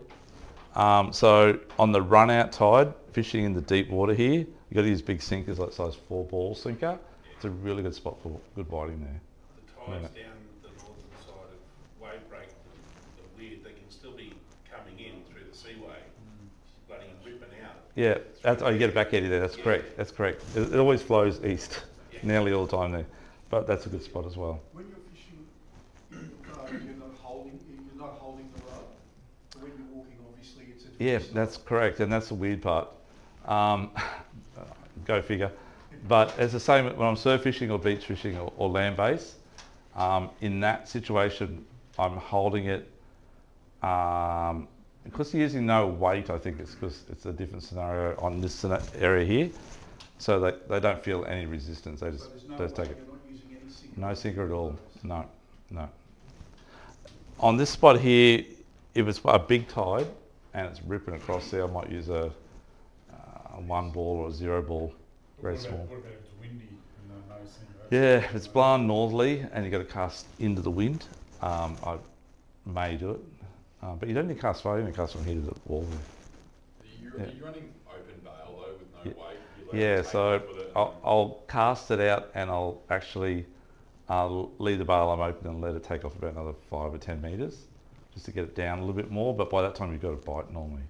So on the run out tide, fishing in the deep water here, you've got to use big sinkers like size 4 ball sinker. It's a really good spot for good whiting there. The tides down the northern side of wave break are weird. They can still be coming in through the seaway, bloody whipping out. Yeah, that's, oh, you get it back eddy there, that's correct, that's correct. It always flows east, nearly all the time there. But that's a good spot as well. When you're fishing, you're not holding the rod. When you're walking, obviously, it's a different Yeah, style. that's correct, and that's the weird part. Go figure. But it's the same when I'm surf fishing or beach fishing or land based. In that situation, I'm holding it because you're using no weight. I think it's because it's a different scenario on this area here, so they don't feel any resistance. They just, So they just take it. you're not using any sinker. No sinker at all. No, no. On this spot here, if it's a big tide and it's ripping across there, I might use a 1 ball or a 0 ball, very What about, small. what about if it's windy and no sinker? Yeah, if it's blowing northerly and you've got to cast into the wind, I may do it. But you don't need to cast far, you can cast from here to the wall. Are you running open bail though with no weight? You're allowed to Yeah, take so off with it? I'll cast it out and I'll actually leave the bail I'm open and let it take off about another 5 or 10 metres just to get it down a little bit more. But by that time you've got a bite normally.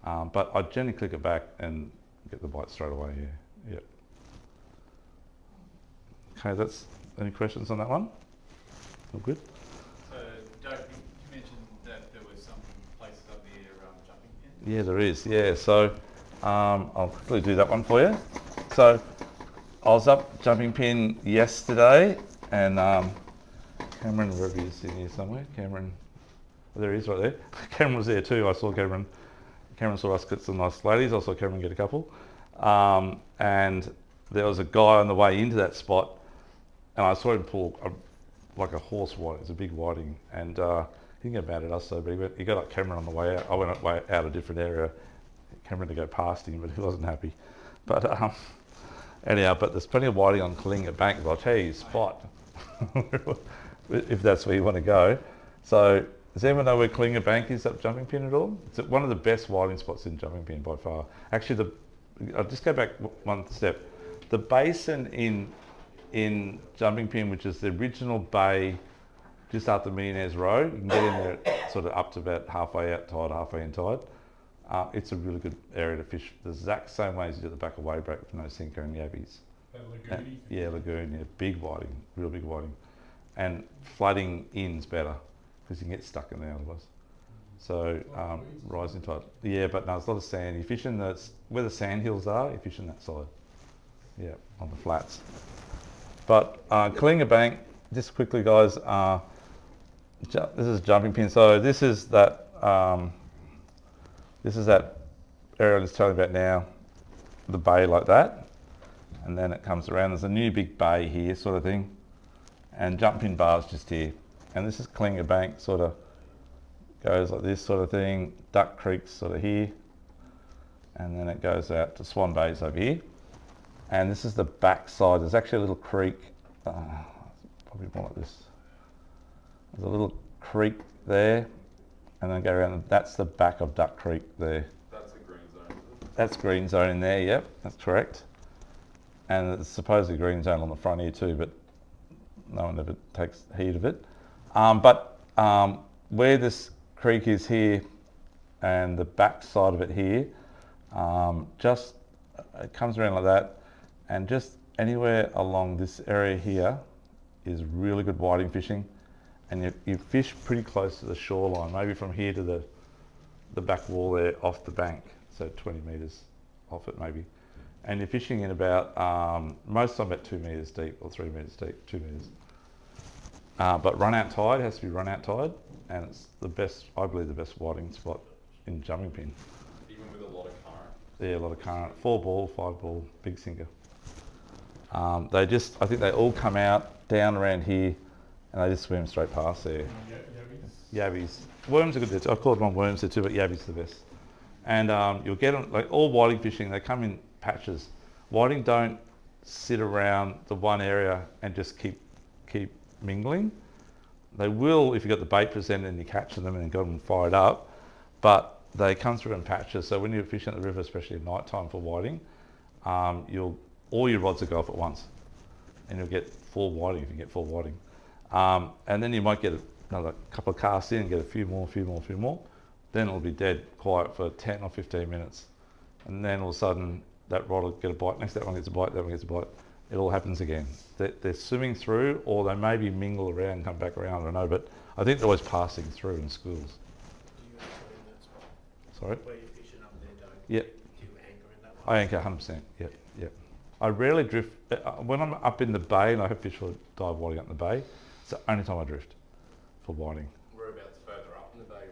But I generally click it back and get the bite straight away. Yeah. Yep. Okay, that's any questions on that one? All good. So, Doug, you mentioned that there were some places up there jumping pins. Yeah, there is. Yeah, so I'll quickly do that one for you. So I was up jumping pin yesterday, and Cameron, wherever he is in here somewhere. Cameron, oh, there he is right there. Cameron was there too. I saw Cameron. Cameron saw us get some nice ladies. I saw Cameron get a couple. And there was a guy on the way into that spot, and I saw him pull like a horse whiting. It's a big whiting, and he didn't get mad at us though, but he got like Cameron on the way out. I went way out a different area, Cameron to go past him, but he wasn't happy. But anyhow, but there's plenty of whiting on Kalinga Bank. I'll tell you, spot if that's where you want to go. So does anyone know where Kalinga Bank is up jumping pin at all? It's one of the best whiting spots in jumping pin by far. Actually, I'll just go back one step. The basin in jumping pin, which is the original bay just after Millionaires Row, you can get in there sort of up to about halfway out tide, halfway in tide. It's a really good area to fish the exact same way as you do at the back of wave break with no sinker and yabbies. That lagoony? Yeah, lagoon, yeah, big whiting, real big whiting. And flooding in's better because you can get stuck in there otherwise. So rising tide. Yeah, but no, it's a lot of sand. You fish in where the sand hills are, you fish in that side. Yeah, on the flats. But Kalinga Bank, just quickly guys, this is jumping pin. So this is that area I was telling you about now, the bay like that. And then it comes around, there's a new big bay here sort of thing. And jump pin bars just here. And this is Kalinga Bank, sort of goes like this sort of thing. Duck Creek's sort of here. And then it goes out to Swan Bay's over here. And this is the back side. There's actually a little creek, probably more like this. There's a little creek there, and then go around, and that's the back of Duck Creek there. That's the green zone, is it? That's green zone in there, yep, that's correct. And it's supposedly green zone on the front here too, but no one ever takes heed of it. Where this creek is here, and the back side of it here, it comes around like that, and just anywhere along this area here is really good whiting fishing, and you fish pretty close to the shoreline, maybe from here to the back wall there off the bank, so 20 metres off it maybe. And you're fishing in about, most of the time about 2 metres deep or 3 metres deep, 2 metres. But run out tide, has to be run out tide, and it's the best, I believe the best whiting spot in jumping pin. Even with a lot of current. Yeah, a lot of current, 4 ball, 5 ball, big sinker. I think they all come out down around here and they just swim straight past there. Yabbies. Yabbies. Worms are good there too. I call them worms there too, but yabbies are the best. And you'll get them, like all whiting fishing, they come in patches. Whiting don't sit around the one area and just keep mingling. They will if you've got the bait presented and you catch them and got them fired up, but they come through in patches. So when you're fishing at the river, especially at night time for whiting, all your rods will go off at once, and you'll get full whiting if you get full whiting. And then you might get another couple of casts in and get a few more. Then it'll be dead quiet for 10 or 15 minutes. And then all of a sudden, that rod will get a bite. Next, that one gets a bite, that one gets a bite. It all happens again. They're swimming through, or they maybe mingle around and come back around, I don't know. But I think they're always passing through in schools. Do you anchor in that spot? Sorry? Where you're fishing up there, Doug? Yep. Do you anchor in that one? I anchor 100%, yep. I rarely drift. When I'm up in the bay, and I have fish for dive whiting up in the bay, it's the only time I drift for whiting. Whereabouts further up in the bay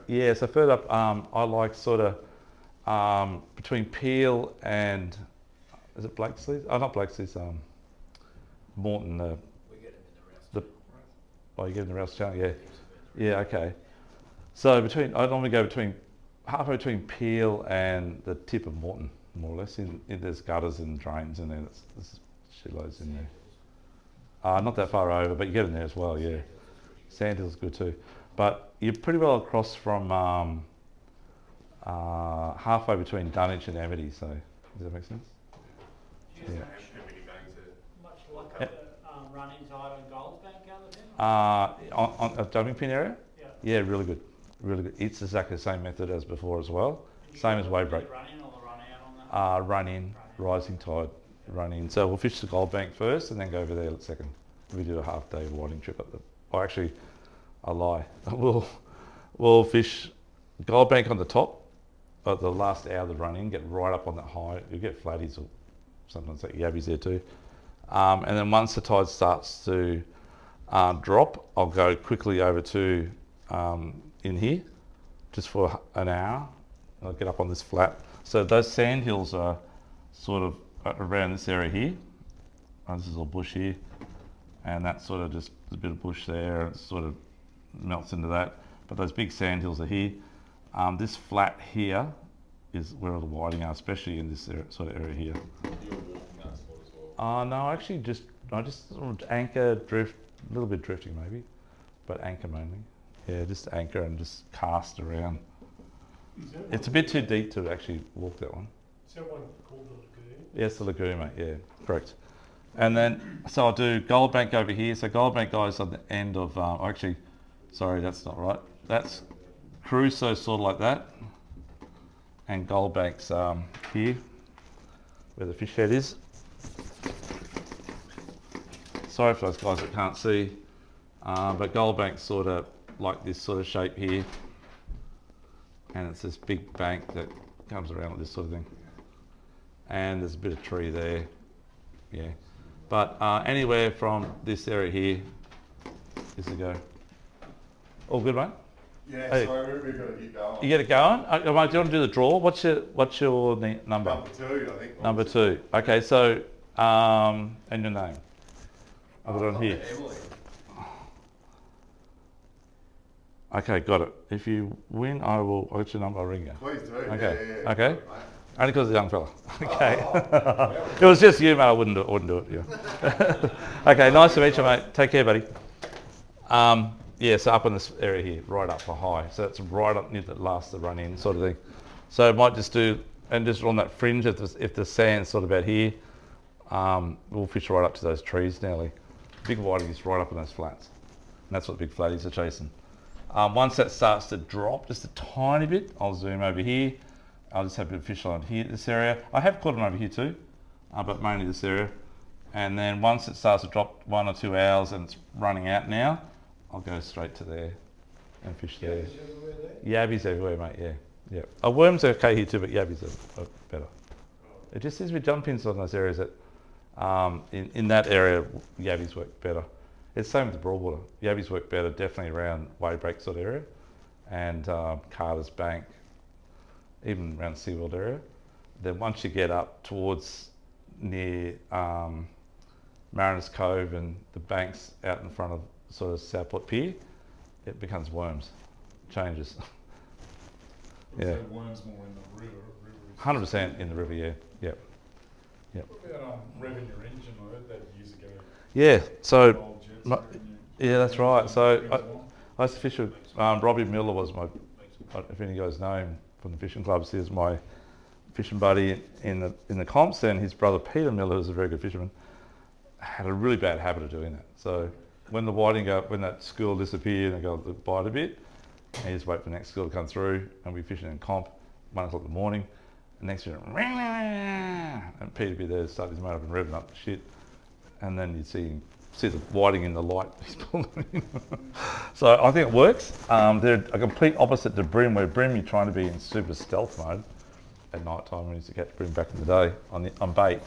do you go? Yeah, so further up, I like sort of between Peel and, is it Blakesleys? Oh, not Blakesleys, Morton. We get them in the Rouse. Oh, you get in the Rouse Channel, yeah. Yeah, okay. So I normally go halfway between Peel and the tip of Morton, more or less. There's gutters and drains in there. There's shitloads in there. Not that far over, but you get in there as well, yeah. Sandhill's good too. But you're pretty well across from halfway between Dunwich and Amity, so does that make sense? Yeah. Much like the run-ins either in Gold's Bank other than? On a jumping pin area? Yeah. Yeah, really good. Really good. It's exactly the same method as before as well. Same as wave break. Run in or the run out on that? Run in, rising tide, run in. So we'll fish the Gold Bank first and then go over there second. We do a half day whiting trip up there. Oh, actually, I lie. We'll fish Gold Bank on the top, but the last hour of the run in, get right up on that high. You'll get flatties or sometimes like yabbies there too. And then once the tide starts to drop, I'll go quickly over to in here, just for an hour. I'll get up on this flat. So those sand hills are sort of around this area here. This is all bush here, and that's sort of just a bit of bush there. It sort of melts into that. But those big sand hills are here. This flat here is where all the whiting are, especially in this area, sort of area here. You're walking that spot as well? No, actually I just sort of anchor, drift, a little bit drifting maybe, but anchor mainly. Yeah, just anchor and just cast around. It's a bit too deep to actually walk that one. Is that one called the lagoon? Yes, the lagoon, mate, yeah, correct. And then, so I'll do Gold Bank over here. So Gold Bank guys on the end of, actually, sorry, that's not right. That's Crusoe sort of like that. And Gold Bank's here, where the fish head is. Sorry for those guys that can't see, but Gold Bank's sort of like this sort of shape here. And it's this big bank that comes around like this sort of thing. And there's a bit of tree there, yeah. But anywhere from this area here is to go. All good, mate? Yeah, Hey. so we've got to keep going. You get it going? Mate, do you want to do the draw? What's your number? Number 2, I think. Number 2. Okay, so, and your name? I've got it on here. Emily. Okay, got it. If you win, I'll get your number, I'll ring you. Please do. Okay, Yeah. okay. Mate. Only because of the young fella. Okay. It was just you, mate. I wouldn't do it. Yeah. Okay, nice to meet you, mate. Take care, buddy. Yeah, so up in this area here, right up for high. So it's right up near the last the run in sort of thing. So I might just do, and just on that fringe, if the sand's sort of about here, we'll fish right up to those trees nearly. Big whiting is right up in those flats. And that's what big flatties are chasing. Once that starts to drop just a tiny bit, I'll zoom over here. I'll just have a bit of fish on here, this area. I have caught them over here too, but mainly this area. And then once it starts to drop 1 or 2 hours and it's running out now, I'll go straight to there and fish there. Yabbies everywhere there? Yabbies everywhere, mate, yeah. Worms are okay here too, but yabbies are better. It just seems to be jump pins on those areas that, in that area, yabbies work better. It's the same with the broadwater. Yabbies work better definitely around wave break sort of area and Carter's Bank, even around SeaWorld area. Then once you get up towards near Mariners Cove and the banks out in front of sort of Southport Pier, it becomes worms, changes. So Yeah, worms more in the river. 100% in the river. Yeah, yep. What about revving your engine? I heard that years ago. Yeah, so Old jets my- revving yeah, that's right. So brings along. I used to fish with Robbie Miller was my, if any of you guys know him from the fishing clubs, he was my fishing buddy in the comps, and his brother Peter Miller, who's a very good fisherman, had a really bad habit of doing that. So when the whiting when that school disappeared and go to bite a bit, and you just wait for the next school to come through, and we fishing in comp, 1 o'clock in the morning, and next year, and Peter would be there, start his mate up and revving up the shit, and then you'd see the whiting in the light he's pulling in. So I think it works. They're a complete opposite to brim, where brim you're trying to be in super stealth mode at night time. We used to catch brim back in the day on bait.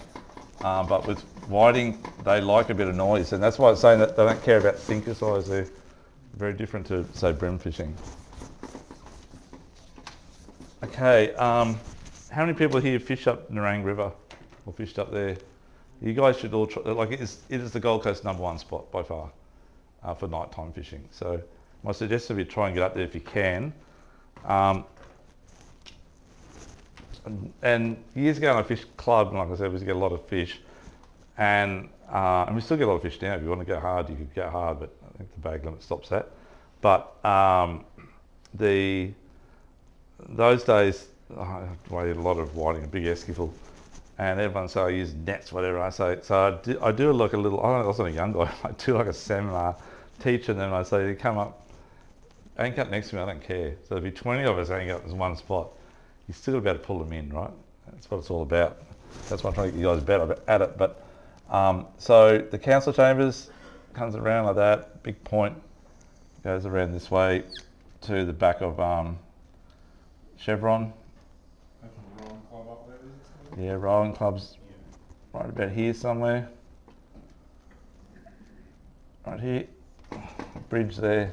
But with whiting, they like a bit of noise, and that's why I'm saying that they don't care about sinker size. They're very different to, say, brim fishing. Okay, how many people here fish up Nerang River or fished up there? You guys should all try, like it is the Gold Coast #1 spot by far for nighttime fishing. So my suggestion would be try and get up there if you can. And years ago, when I fished club, and like I said, we used to get a lot of fish, and we still get a lot of fish now. If you want to go hard, you could go hard, but I think the bag limit stops that. But those days, I weighed a lot of whiting, a big eskyful, and everyone said I use nets, whatever. I say, so I do like a little. I wasn't a young guy. I do like a seminar, teach, and then I say, you come up, anchor up next to me. I don't care. So there'll be 20 of us anchor up in one spot. You still got to pull them in, right? That's what it's all about. That's why I'm trying to get you guys better at it. But so the council chambers comes around like that. Big point goes around this way to the back of Chevron. That's the rowing club up there, is it? Yeah, rowing club's right about here somewhere. Right here. Bridge there.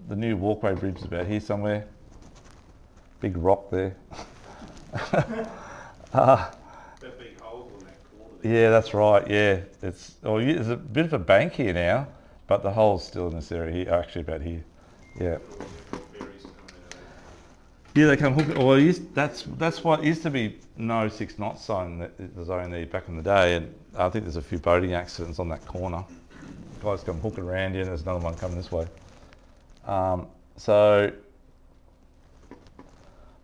The new walkway bridge is about here somewhere. Big rock there. That big hole in that corner there. Yeah, that's right. Yeah, there's a bit of a bank here now, but the hole's still in this area here. Actually, about here. Yeah. Ferries coming out of there. Yeah, they come hook. Well, that's why it used to be no 6 knot zone. The zone there back in the day, and I think there's a few boating accidents on that corner. Guys come hooking around here, and there's another one coming this way. So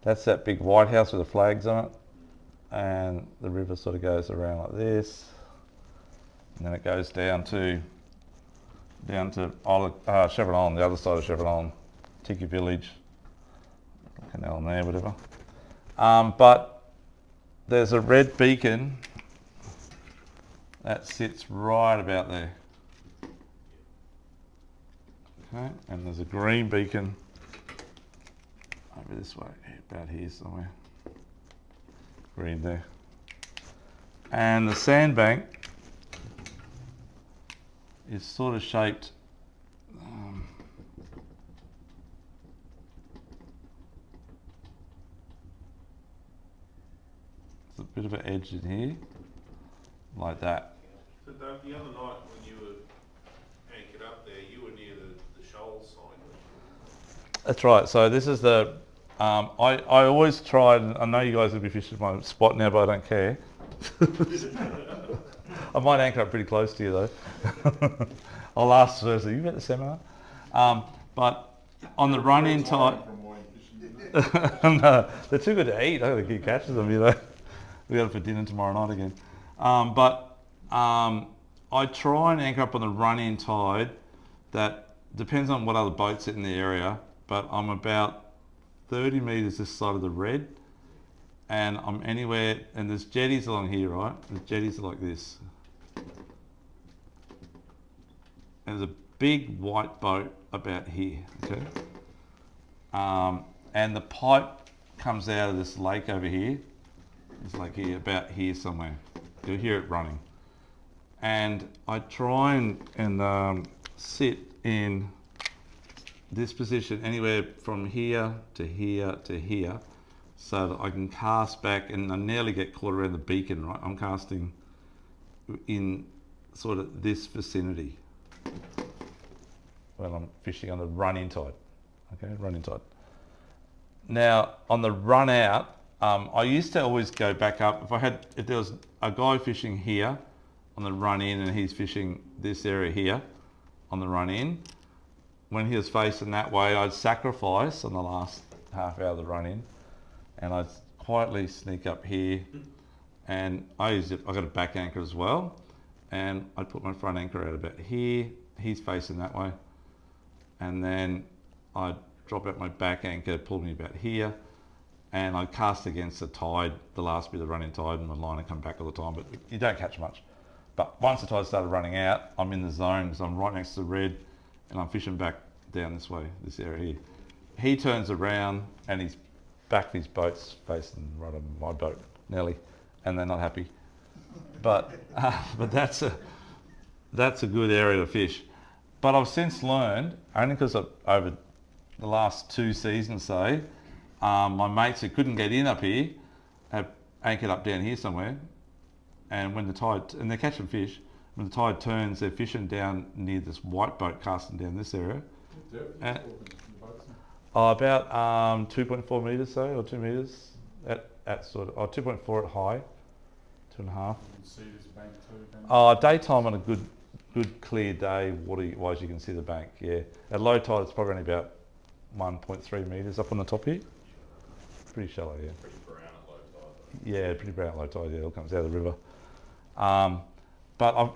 that's that big white house with the flags on it, and the river sort of goes around like this, and then it goes down to Chevron Island, the other side of Chevron Island, Tiki Village, canal in there, whatever. But there's a red beacon that sits right about there. Okay, and there's a green beacon over this way, about here somewhere. Green there. And the sandbank is sort of shaped there's a bit of an edge in here, like that. So Doug, the other night when you were anchored up there, you were near the shoal sign. That's right. So this is the. I always try. I know you guys will be fishing my spot now, but I don't care. I might anchor up pretty close to you though. I'll ask first. Are you at the seminar? But on the run-in tide. No, they're too good to eat. I got to keep catching them. You know, we got it for dinner tomorrow night again. But I try and anchor up on the run-in tide. That depends on what other boats sit in the area. But I'm about 30 metres this side of the red, and I'm anywhere, and there's jetties along here, right? The jetties are like this. And there's a big white boat about here, okay? And the pipe comes out of this lake over here. It's like here, about here somewhere. You'll hear it running. And I try and sit in this position anywhere from here to here to here, so that I can cast back, and I nearly get caught around the beacon, right? I'm casting in sort of this vicinity. when I'm fishing on the run-in tide. Okay, run-in tide. Now on the run out, I used to always go back up. If there was a guy fishing here on the run in and he's fishing this area here on the run in, when he was facing that way, I'd sacrifice on the last half hour of the run in, and I'd quietly sneak up here, and I got a back anchor as well, and I'd put my front anchor out about here. He's facing that way, and then I'd drop out my back anchor, pull me about here, and I'd cast against the tide, the last bit of the running tide, and my line would come back all the time, but you don't catch much. But once the tide started running out, I'm in the zone because I'm right next to the red, and I'm fishing back down this way, this area here. He turns around and he's back of his boat's facing right on my boat, nearly, and they're not happy. But that's a good area to fish. But I've since learned, only because over the last 2 seasons, say, my mates who couldn't get in up here have anchored up down here somewhere, and when the tide, and they're catching fish, when the tide turns, they're fishing down near this white boat casting down this area. About 2.4 metres, say, or 2 metres at sort of, 2.4 at high, 2.5. You can see this bank too. Daytime on a good clear day, water-wise, you can see the bank. Yeah, at low tide, it's probably only about 1.3 metres up on the top here. Pretty shallow, yeah. Pretty brown at low tide. Yeah, pretty brown at low tide. Yeah, it all comes out of the river. But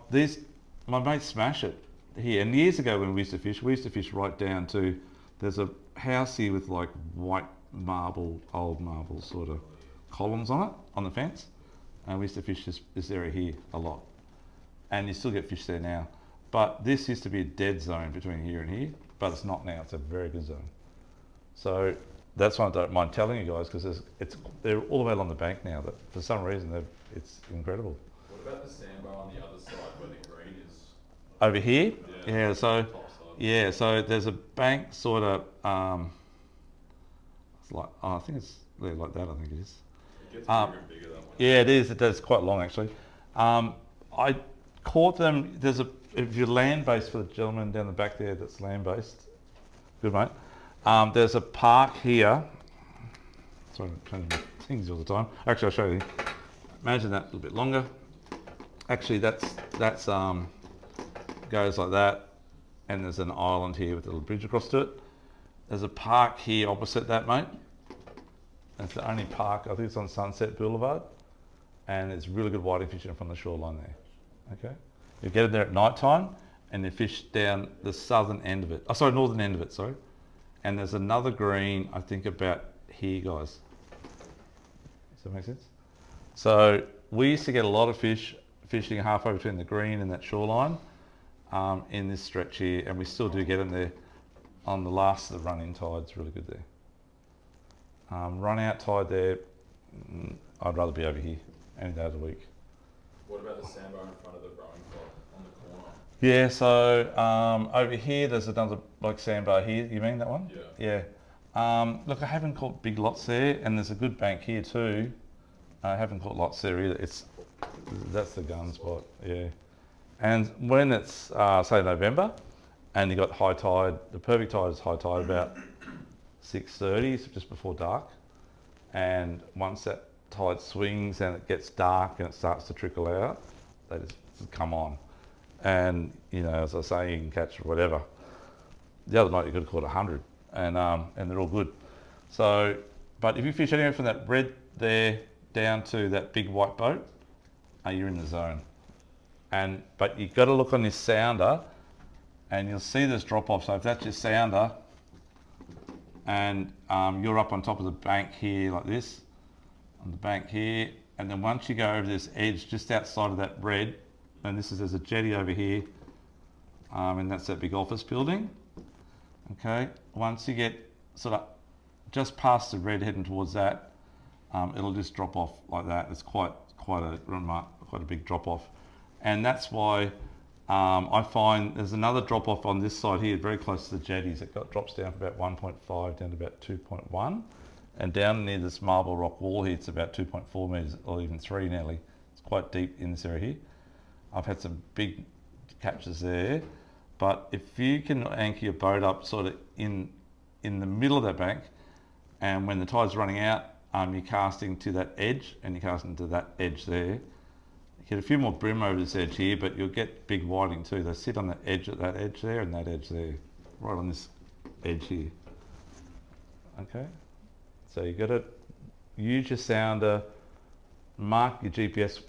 my mates smash it here. And years ago when we used to fish right down to, there's a house here with like white marble, old marble sort of columns on it, on the fence. And we used to fish this area here a lot. And you still get fish there now. But this used to be a dead zone between here and here, but it's not now. It's a very good zone. So that's why I don't mind telling you guys, because they're all the way along the bank now. That for some reason it's incredible. What about the sandbar on the other side where the green is? Over here, Yeah. So there's a bank sort of. It's like I think it's like that. I think it is. It gets bigger and bigger that one. Yeah, it is. It does quite long actually. I caught them. If you're land based, for the gentleman down the back there that's land based, good mate. There's a park here. Sorry, I'm changing my things all the time. Actually, I'll show you. Imagine that a little bit longer. Actually, that's goes like that, and there's an island here with a little bridge across to it. There's a park here opposite that, mate. It's the only park. I think it's on Sunset Boulevard, and it's really good whiting fishing from the shoreline there. Okay, you get in there at night time, and you fish down the southern end of it. Oh, sorry, northern end of it. Sorry. And there's another green, I think about here, guys. Does that make sense? So we used to get a lot of fish fishing halfway between the green and that shoreline in this stretch here, and we still do get them there on the last of the run-in tide. It's really good there. Run-out tide there, I'd rather be over here any day of the week. What about the sandbar in front of the rowing club on the corner? Yeah, so over here there's another like sandbar here. You mean that one? Yeah. Yeah. Look, I haven't caught big lots there, and there's a good bank here too. I haven't caught lots there either. That's the gun spot. Yeah. And when it's say November, and you got high tide, the perfect tide is high tide about 6:30, so just before dark. And once that tide swings and it gets dark and it starts to trickle out, they just come on. And you know, as I say, you can catch whatever. The other night you could have caught 100, and they're all good. So, but if you fish anywhere from that red there down to that big white boat, you're in the zone. But you've got to look on this sounder, and you'll see this drop off. So if that's your sounder, and you're up on top of the bank here like this, on the bank here, and then once you go over this edge just outside of that red, and there's a jetty over here, and that's that big office building. Okay, once you get sort of just past the red heading towards that, it'll just drop off like that. It's quite a big drop off, and that's why I find there's another drop off on this side here, very close to the jetties. It drops down from about 1.5 down to about 2.1, and down near this marble rock wall here, it's about 2.4 metres or even 3 nearly. It's quite deep in this area here. I've had some big catches there. But if you can anchor your boat up sort of in the middle of that bank, and when the tide's running out, you're casting to that edge, and you're casting to that edge there. You get a few more brim over this edge here, but you'll get big whiting too. They sit on the edge at that edge there and that edge there, right on this edge here. Okay, so you got to use your sounder, mark your GPS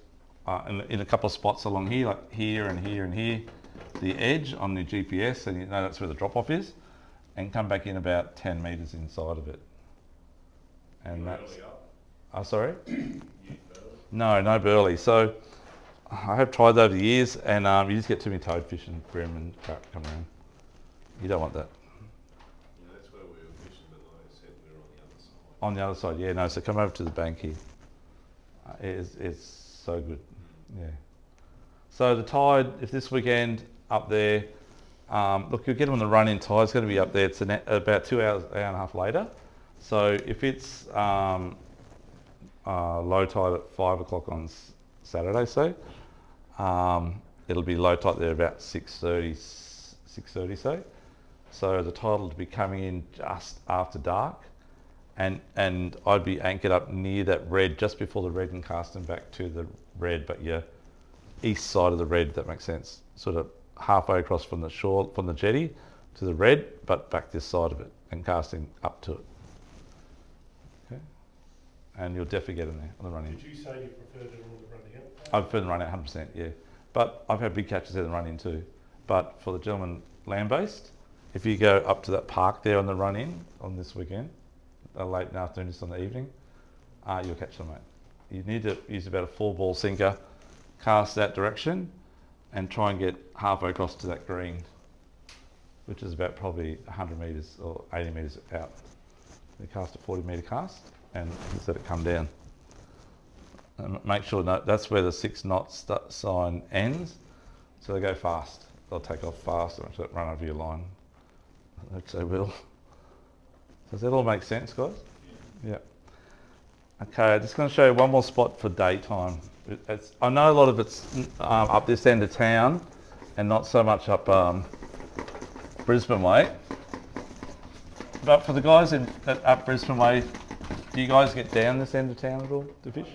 in a couple of spots along here, like here and here and here, the edge on the GPS, and you know that's where the drop off is, and come back in about 10 meters inside of it. And that's, sorry? No burley. So I have tried that over the years, and you just get too many toadfish and brim and crap come around. You don't want that. Yeah, that's where we were fishing, but like I said, we were on the other side. On the other side, yeah, no, so come over to the bank here. It's so good, yeah. So the tide, if this weekend up there, look, you'll get them on the run-in tide, it's going to be up there, it's about 2 hours, hour and a half later. So if it's low tide at 5 o'clock on Saturday, say, it'll be low tide there about 6:30, say. So the tide will be coming in just after dark, and I'd be anchored up near that red just before the red and casting back to the red, but your east side of the red, if that makes sense. Sort of halfway across from the shore, from the jetty to the red, but back this side of it and casting up to it. Okay, and you'll definitely get in there on the run in. Did you say you preferred it all the running out? I prefer the run out 100%, yeah. But I've had big catches there than run in too. But for the gentleman land-based, if you go up to that park there on the run in on this weekend, late in the afternoon, just on the evening, you'll catch them, mate. You need to use about a 4-ball sinker, cast that direction, and try and get halfway across to that green, which is about probably 100 metres or 80 metres out. You cast a 40-metre cast and just let it come down. And make sure that's where the 6 knot sign ends, so they go fast. They'll take off fast and run over your line, which they will. Does that all make sense, guys? Yeah. Okay, just going to show you one more spot for daytime. I know a lot of it's up this end of town and not so much up Brisbane way. But for the guys up Brisbane way, do you guys get down this end of town at all to fish?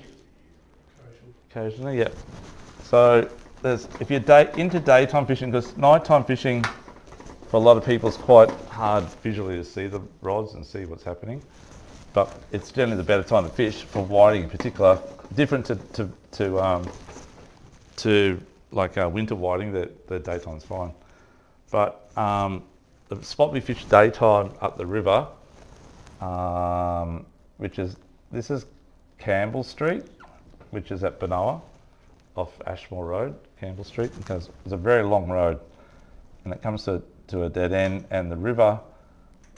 Occasionally, yeah. So if you're into daytime fishing, because nighttime fishing for a lot of people is quite hard visually to see the rods and see what's happening. But it's generally the better time to fish for whiting in particular. Different to like winter whiting, the daytime's fine. But the spot we fish daytime up the river, this is Campbell Street, which is at Benoa, off Ashmore Road, Campbell Street, because it's a very long road, and it comes to a dead end, and the river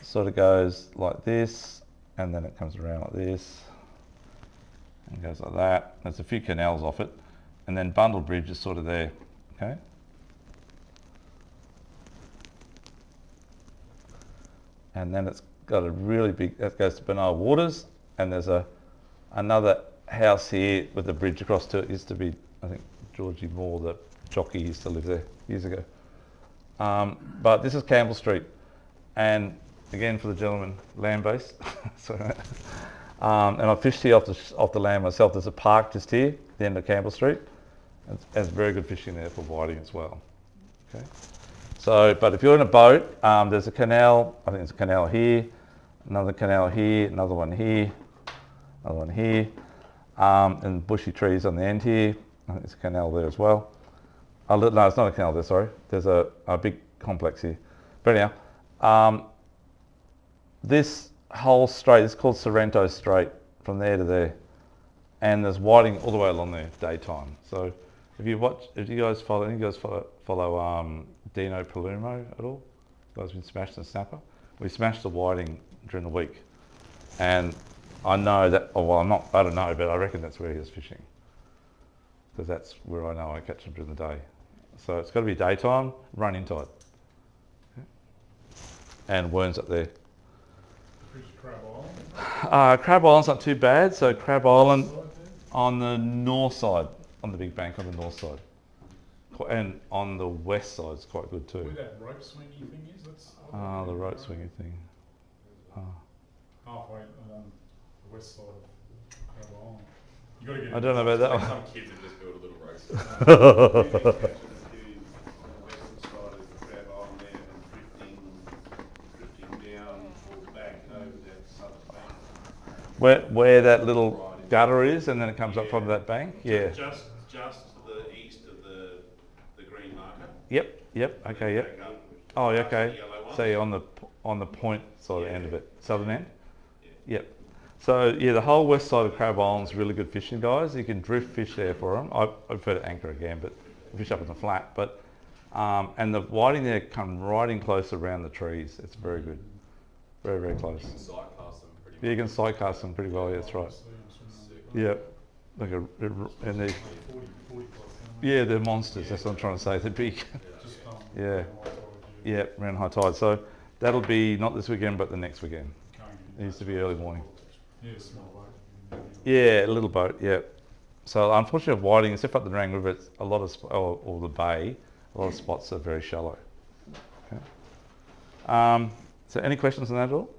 sort of goes like this, and then it comes around like this, and goes like that. There's a few canals off it, and then Bundle Bridge is sort of there, okay? And then it's got a really big, that goes to Benoa Waters, and there's another house here with a bridge across to it. Used to be, I think, Georgie Moore, the jockey, used to live there years ago. But this is Campbell Street, and again for the gentleman, land-based. And I fished here off the land myself. There's a park just here, at the end of Campbell Street. There's very good fishing there for whiting as well. Okay. So, but if you're in a boat, there's a canal. I think there's a canal here, another canal here, another one here, another one here, and bushy trees on the end here. I think there's a canal there as well. No, it's not a canal there, sorry. There's a big complex here. But anyhow, this whole strait is called Sorrento Strait, from there to there. And there's whiting all the way along there, daytime. So if you guys follow Dino Palumo at all? You guys been smashed the snapper? We smashed the whiting during the week. And I know that, I don't know, but I reckon that's where he was fishing. Because that's where I know I catch them during the day. So it's got to be daytime, run in tide. Okay. And worms up there. Fish Crab Island? Crab Island's not too bad. So Crab Island on the north side, on the big bank on the north side. And on the west side, it's quite good Where too. that rope swingy thing is, that's. Ah, the rope swinging thing. Ah. Halfway along the west side of Crab Island. You gotta get. I don't know about that one. Some kids have just built a little race. The western side is the Crab Island there and drifting down or back over that southern bank. Where that little gutter is, and then it comes up from that bank. Yeah. Just to the east of the green marker. Yep. Okay. Yep. Back up Oh, past the okay. yellow one. So you're on the point side of the end of it, southern end. Yeah. Yep. So yeah, the whole west side of Crab Island's really good fishing, guys. You can drift fish there for them. I prefer to anchor again, but fish up in the flat. But and the whiting there come right in close around the trees. It's very good, very very close. You can sight cast them pretty Yeah, you can sight cast them pretty well. Yeah, that's right. Yep. Like and they, 40 plus. yeah, they're monsters. That's what I'm trying to say. They're big. Just Yeah. Yeah, around high tide. So that'll be not this weekend, but the next weekend. It needs to be early morning. Yeah, small boat. Yeah, a little boat. Yeah. So unfortunately, whiting, except up the Nerang River, it's a lot of or the bay, a lot of spots are very shallow. Okay. So any questions on that at all?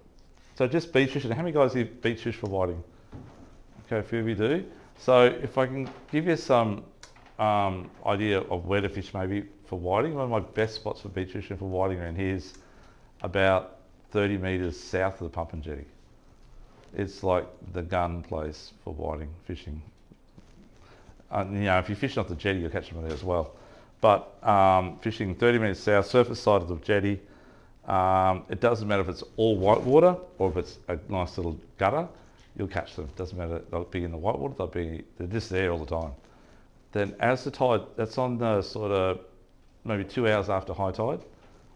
So just beach fishing. How many guys here beach fish for whiting? Okay, a few of you do. So if I can give you some idea of where to fish maybe for whiting, one of my best spots for beach fishing for whiting around here is about 30 metres south of the pump and jetty. It's like the gun place for whiting fishing. If you're fishing off the jetty, you'll catch them there as well. But fishing 30 metres south, surface side of the jetty, it doesn't matter if it's all white water or if it's a nice little gutter, you'll catch them. It doesn't matter, they'll be in the white water, they're just there all the time. Then as the tide, that's on the sort of maybe 2 hours after high tide,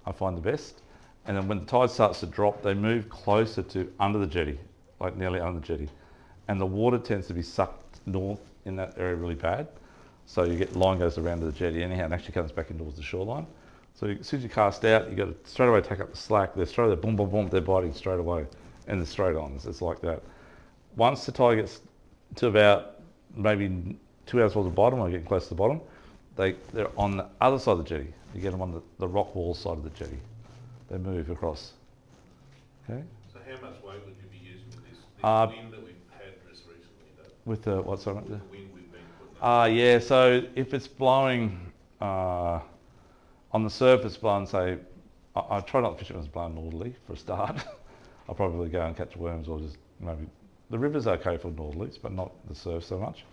I find the best. And then when the tide starts to drop, they move closer to under the jetty, like nearly under the jetty. And the water tends to be sucked north in that area really bad. So you get, line goes around to the jetty anyhow and actually comes back in towards the shoreline. So as soon as you cast out, you got to straight away take up the slack. They're straight away, boom, boom, boom, they're biting straight away. And they're straight on, it's like that. Once the tide gets to about maybe 2 hours towards the bottom, or getting close to the bottom, they're on the other side of the jetty. You get them on the rock wall side of the jetty. They move across. Okay. So how much weight would you be using with this wind that we've had just recently? Though? With the what sort of? The wind we've been putting up. Yeah. So if it's blowing on the surface, blowing, say, I try not to fish it when it's blowing northerly for a start. I'll probably go and catch worms or just maybe. The river's okay for northerlies, but not the surf so much.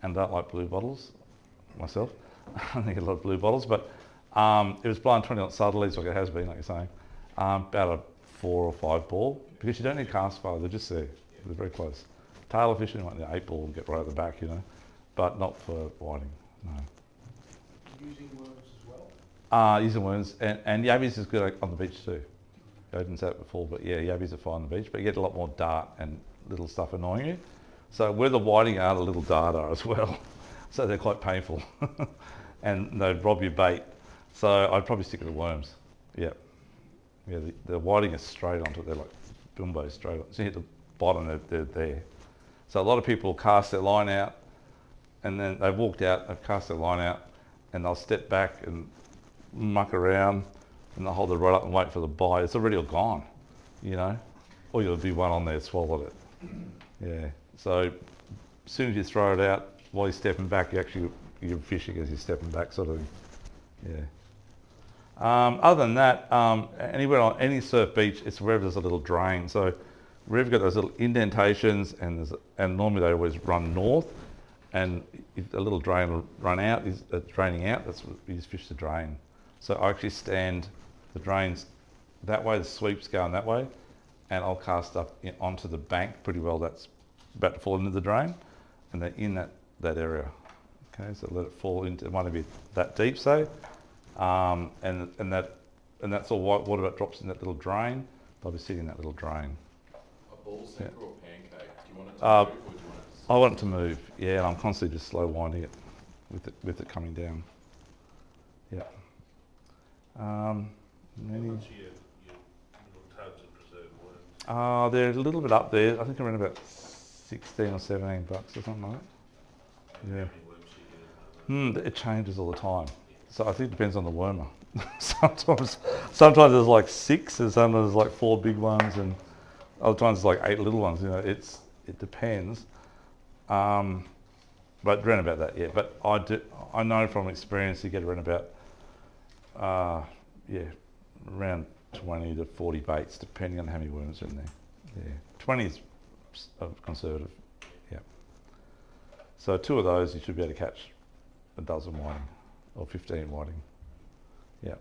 And I don't like blue bottles myself. I think a lot of blue bottles, but it was blowing 20 knot southerlies like it has been, like you're saying, about a 4 or 5 ball, because you don't need cast fire, they're just there, they're very close. Tailor fishing, like the 8 ball and get right at the back, but not for whiting, no. Using worms as well? Using worms, and yabbies is good on the beach too. I didn't say it before, but yeah, yabbies are fine on the beach, but you get a lot more dart and little stuff annoying you. So where the whiting are, the little dart are as well. So they're quite painful. And they'd rob your bait. So I'd probably stick with the worms. Yeah. Yeah, the whiting is straight onto it. They're like bimbos straight on. So you hit the bottom, they're there. So a lot of people cast their line out and then they've walked out, they've cast their line out and they'll step back and muck around and they'll hold the rod up and wait for the bite. It's already all gone, Or you'll be one on there swallowed it. Yeah. So as soon as you throw it out, while you're stepping back, you're fishing as you're stepping back, sort of thing. Yeah. Other than that, anywhere on any surf beach, it's wherever there's a little drain. So wherever you've got those little indentations, and normally they always run north, and if a little drain will run out, is draining out. That's what you just fish the drain. So I actually stand the drains that way, the sweep's going that way, and I'll cast up onto the bank pretty well. That's about to fall into the drain, and they're in that area. Okay, so let it fall into, it might be that deep, say, and that's all white water that drops in that little drain. They'll be sitting in that little drain. A ball sinker or pancake? Do you want it to move or do you want it to I want it to move, yeah, and I'm constantly just slow winding it with it coming down. Yeah. What's your little tubs of preserved worms? They're a little bit up there. I think around about 16 or 17 bucks or something like that. Yeah. How many worms do you get in one of those? It changes all the time. So I think it depends on the wormer. sometimes there's like 6, and sometimes there's like 4 big ones, and other times there's like 8 little ones. You know, it depends. But around about that, yeah. But I know from experience you get around about around 20 to 40 baits, depending on how many worms are in there. Yeah, 20 is conservative. Yeah. So 2 of those you should be able to catch a dozen whiting or 15 whiting. Yeah.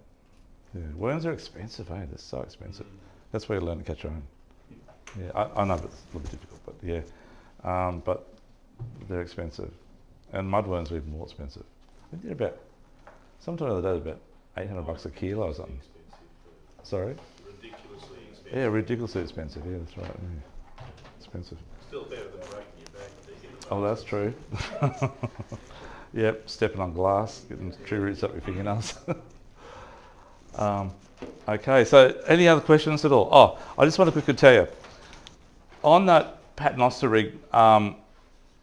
Yeah. Worms are expensive, eh? They're so expensive. That's where you learn to catch your own. Yeah, I know it's a little bit difficult, but yeah. But they're expensive. And mudworms are even more expensive. I think they're about, sometime the other day, about $800 a kilo or something. Sorry? Ridiculously expensive. Yeah, ridiculously expensive. Yeah, that's right. Yeah. Expensive. Still better than breaking your back. If you get Oh, that's true. Yep, stepping on glass, getting tree roots up your fingernails. Okay, so any other questions at all? Oh, I just want to quickly tell you, on that paternoster rig, I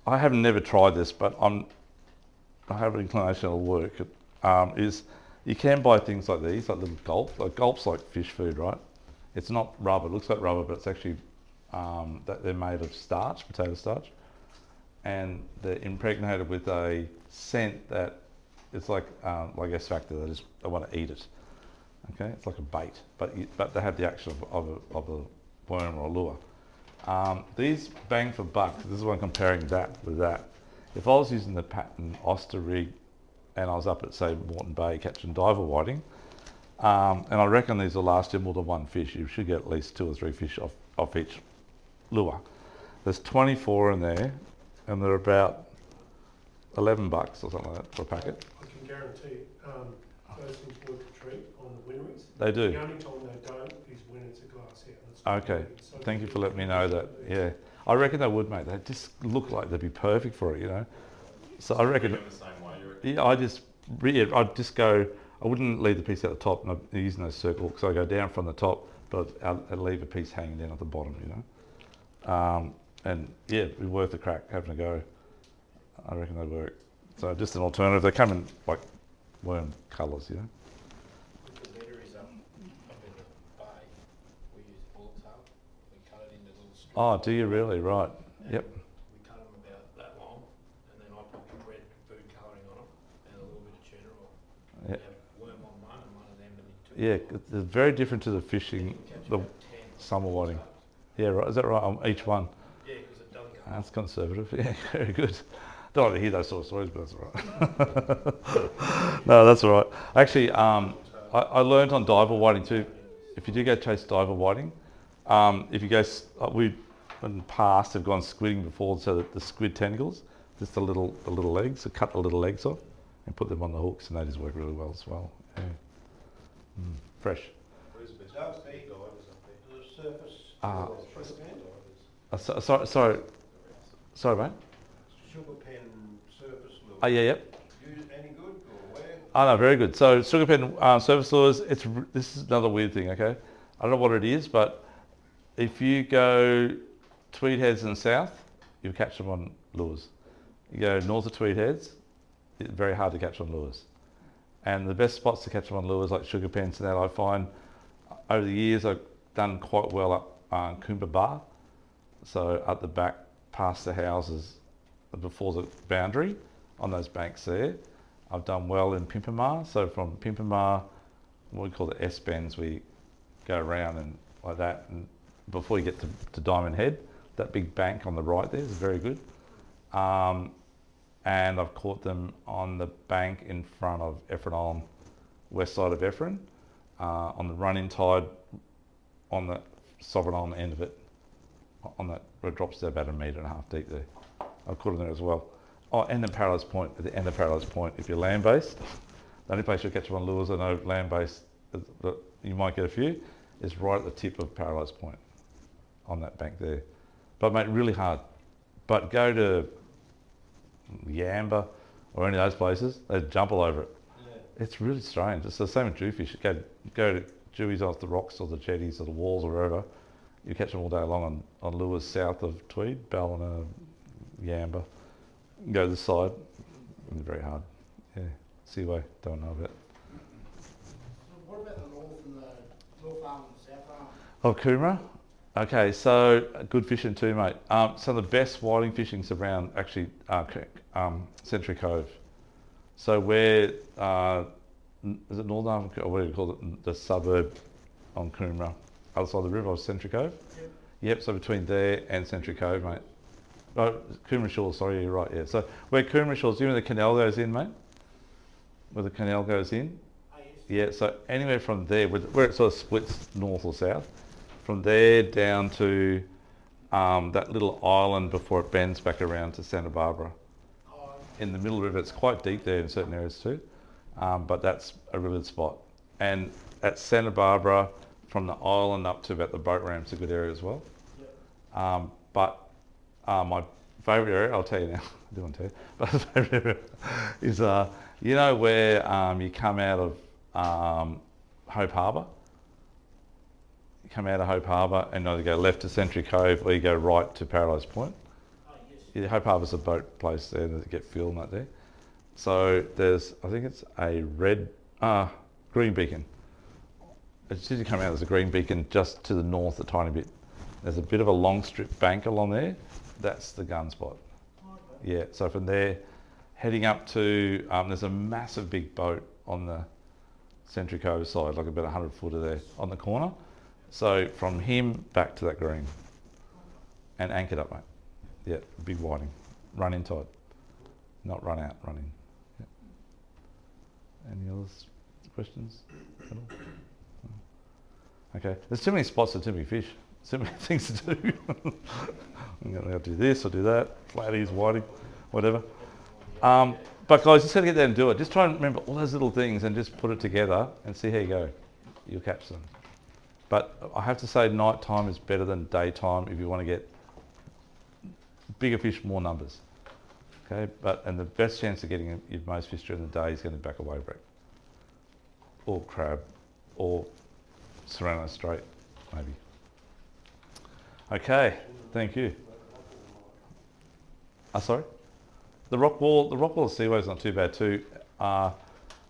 have never tried this, but I have an inclination it'll work. Is you can buy things like these, like little gulp. Like gulp's like fish food, right? It's not rubber. It looks like rubber, but it's actually that they're made of starch, potato starch, and they're impregnated with a scent that it's like S factor. They want to eat it. Okay, it's like a bait, but they have the action of a worm or a lure. These bang for buck, this is why I'm comparing that with that. If I was using the paternoster rig and I was up at, say, Moreton Bay catching diver whiting, and I reckon these will last you more than 1 fish. You should get at least 2 or 3 fish off each lure. There's 24 in there, and they're about $11 or something like that for a packet. I can guarantee those things work a treat on the winneries. They do. The only time they don't is when it's a glass out. Okay, thank you for letting me know that. Yeah, I reckon they would, mate. They just look like they'd be perfect for it, you know. So I reckon. The same way, you reckon? Yeah, I'd just go. I wouldn't leave the piece at the top, and I'm using those circle hooks. So I go down from the top, but I'd leave a piece hanging down at the bottom, you know. And yeah, it'd be worth a crack having a go. I reckon they'd work. So just an alternative. They come in like worm colours, you know. The batteries up in the bay, we use bull tail. We cut it into little strips. Oh, do you really? Right. Yep. We cut them about that long, and then I put red food colouring on them and a little bit of cheddar oil. Yep. Have worm on one and one of them and two. Yeah, it's very different to the fishing, the summer whiting. Yeah, right. Is that right? On each one. Yeah, because it doesn't come. That's conservative. Yeah, very good. Don't like to hear those sort of stories, but that's all right. No, that's all right. Actually, I learned on diver whiting too. If you do go chase diver whiting, if you go, we in the past have gone squidding before, so that the squid tentacles, just the little legs, so cut the little legs off and put them on the hooks, and they just work really well as well. Yeah. Fresh. Sorry, mate. Sugar pen surface lure. Oh yeah, yep. Any good or where? Oh no, very good. So sugar pen surface lures. This is another weird thing. Okay, I don't know what it is, but if you go Tweed Heads and south, you catch them on lures. You go north of Tweed Heads, it's very hard to catch on lures. And the best spots to catch them on lures, like sugar pens and that, I find over the years I've done quite well up Coomba Bar. So at the back, past the houses, before the boundary, on those banks there. I've done well in Pimpamar. So from Pimpamar, what we call the S-bends, we go around and like that. And before you get to Diamond Head, that big bank on the right there is very good. And I've caught them on the bank in front of Effron, west side of Effron, on the run-in tide, on the Sovereign on the end of it, on that, where it drops to about 1.5 meters deep there. I've caught them there as well. Oh, and then Paradise Point, at the end of Paradise Point, if you're land-based, the only place you'll catch them on lures, I know land-based, you might get a few, is right at the tip of Paradise Point, on that bank there. But mate, really hard. But go to Yamba or any of those places, they jump all over it. Yeah. It's really strange. It's the same with jewfish. Go to jewies off the rocks or the jetties or the walls or wherever. You catch them all day long on lures south of Tweed, Ballina, Yamba. Go to the side, it's very hard. Yeah. seaway. Don't know about. What about the north and the north arm and the south arm? Of Coomera? Okay, so good fishing too, mate. Some of the best whiting fishing's around actually Century Cove. So where, is it Northern Arm, or what do you call it, the suburb on Coomera? Other side of the river, or Century Cove? Yep. Yep, so between there and Century Cove, mate. Oh, Coomera Shores, sorry, you're right, yeah. So where Coomera Shores, you know where the canal goes in, mate? Where the canal goes in? Oh, yes. Yeah, so anywhere from there, where it sort of splits north or south, from there down to that little island before it bends back around to Santa Barbara. Oh, In the middle of the river, it's quite deep there in certain areas too, but that's a really good spot. And at Santa Barbara, from the island up to about the boat ramp's a good area as well. yep. But my favourite area, I'll tell you now, I do want to tell you, but my favourite area is, you know where you come out of Hope Harbour? You come out of Hope Harbour and either go left to Century Cove or you go right to Paradise Point. Oh, yes. Yeah, Hope Harbour's a boat place there that get fuel and that there. So there's, I think it's a green beacon. As soon as you come out, there's a green beacon just to the north a tiny bit. There's a bit of a long strip bank along there. That's the gun spot. Okay. Yeah, so from there, heading up to, there's a massive big boat on the Century Cove side, like about 100 footer there on the corner. So from him back to that green and anchored up, mate. Yeah, big whiting. Run in tight. Not run out, run in. Yeah. Any other questions at all? Okay, there's too many spots and too many fish. So many things to do. I'm going to do this or do that. Flatties, whiting, whatever. But guys, just got to get there and do it. Just try and remember all those little things and just put it together and see how you go. You'll catch them. But I have to say night time is better than daytime if you want to get bigger fish, more numbers. Okay, and the best chance of getting your most fish during the day is going to be back a wave break. Or crab, or Serrano Strait, maybe. Okay, thank you. Sorry? The rock wall of Seaway is not too bad too. Where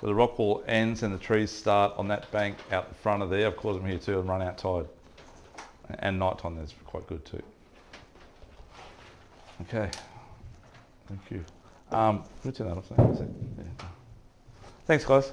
the rock wall ends and the trees start on that bank out the front of there. I've caught them here too and run out tide. And night time there's quite good too. Okay, thank you. Good to know. Yeah. Thanks guys.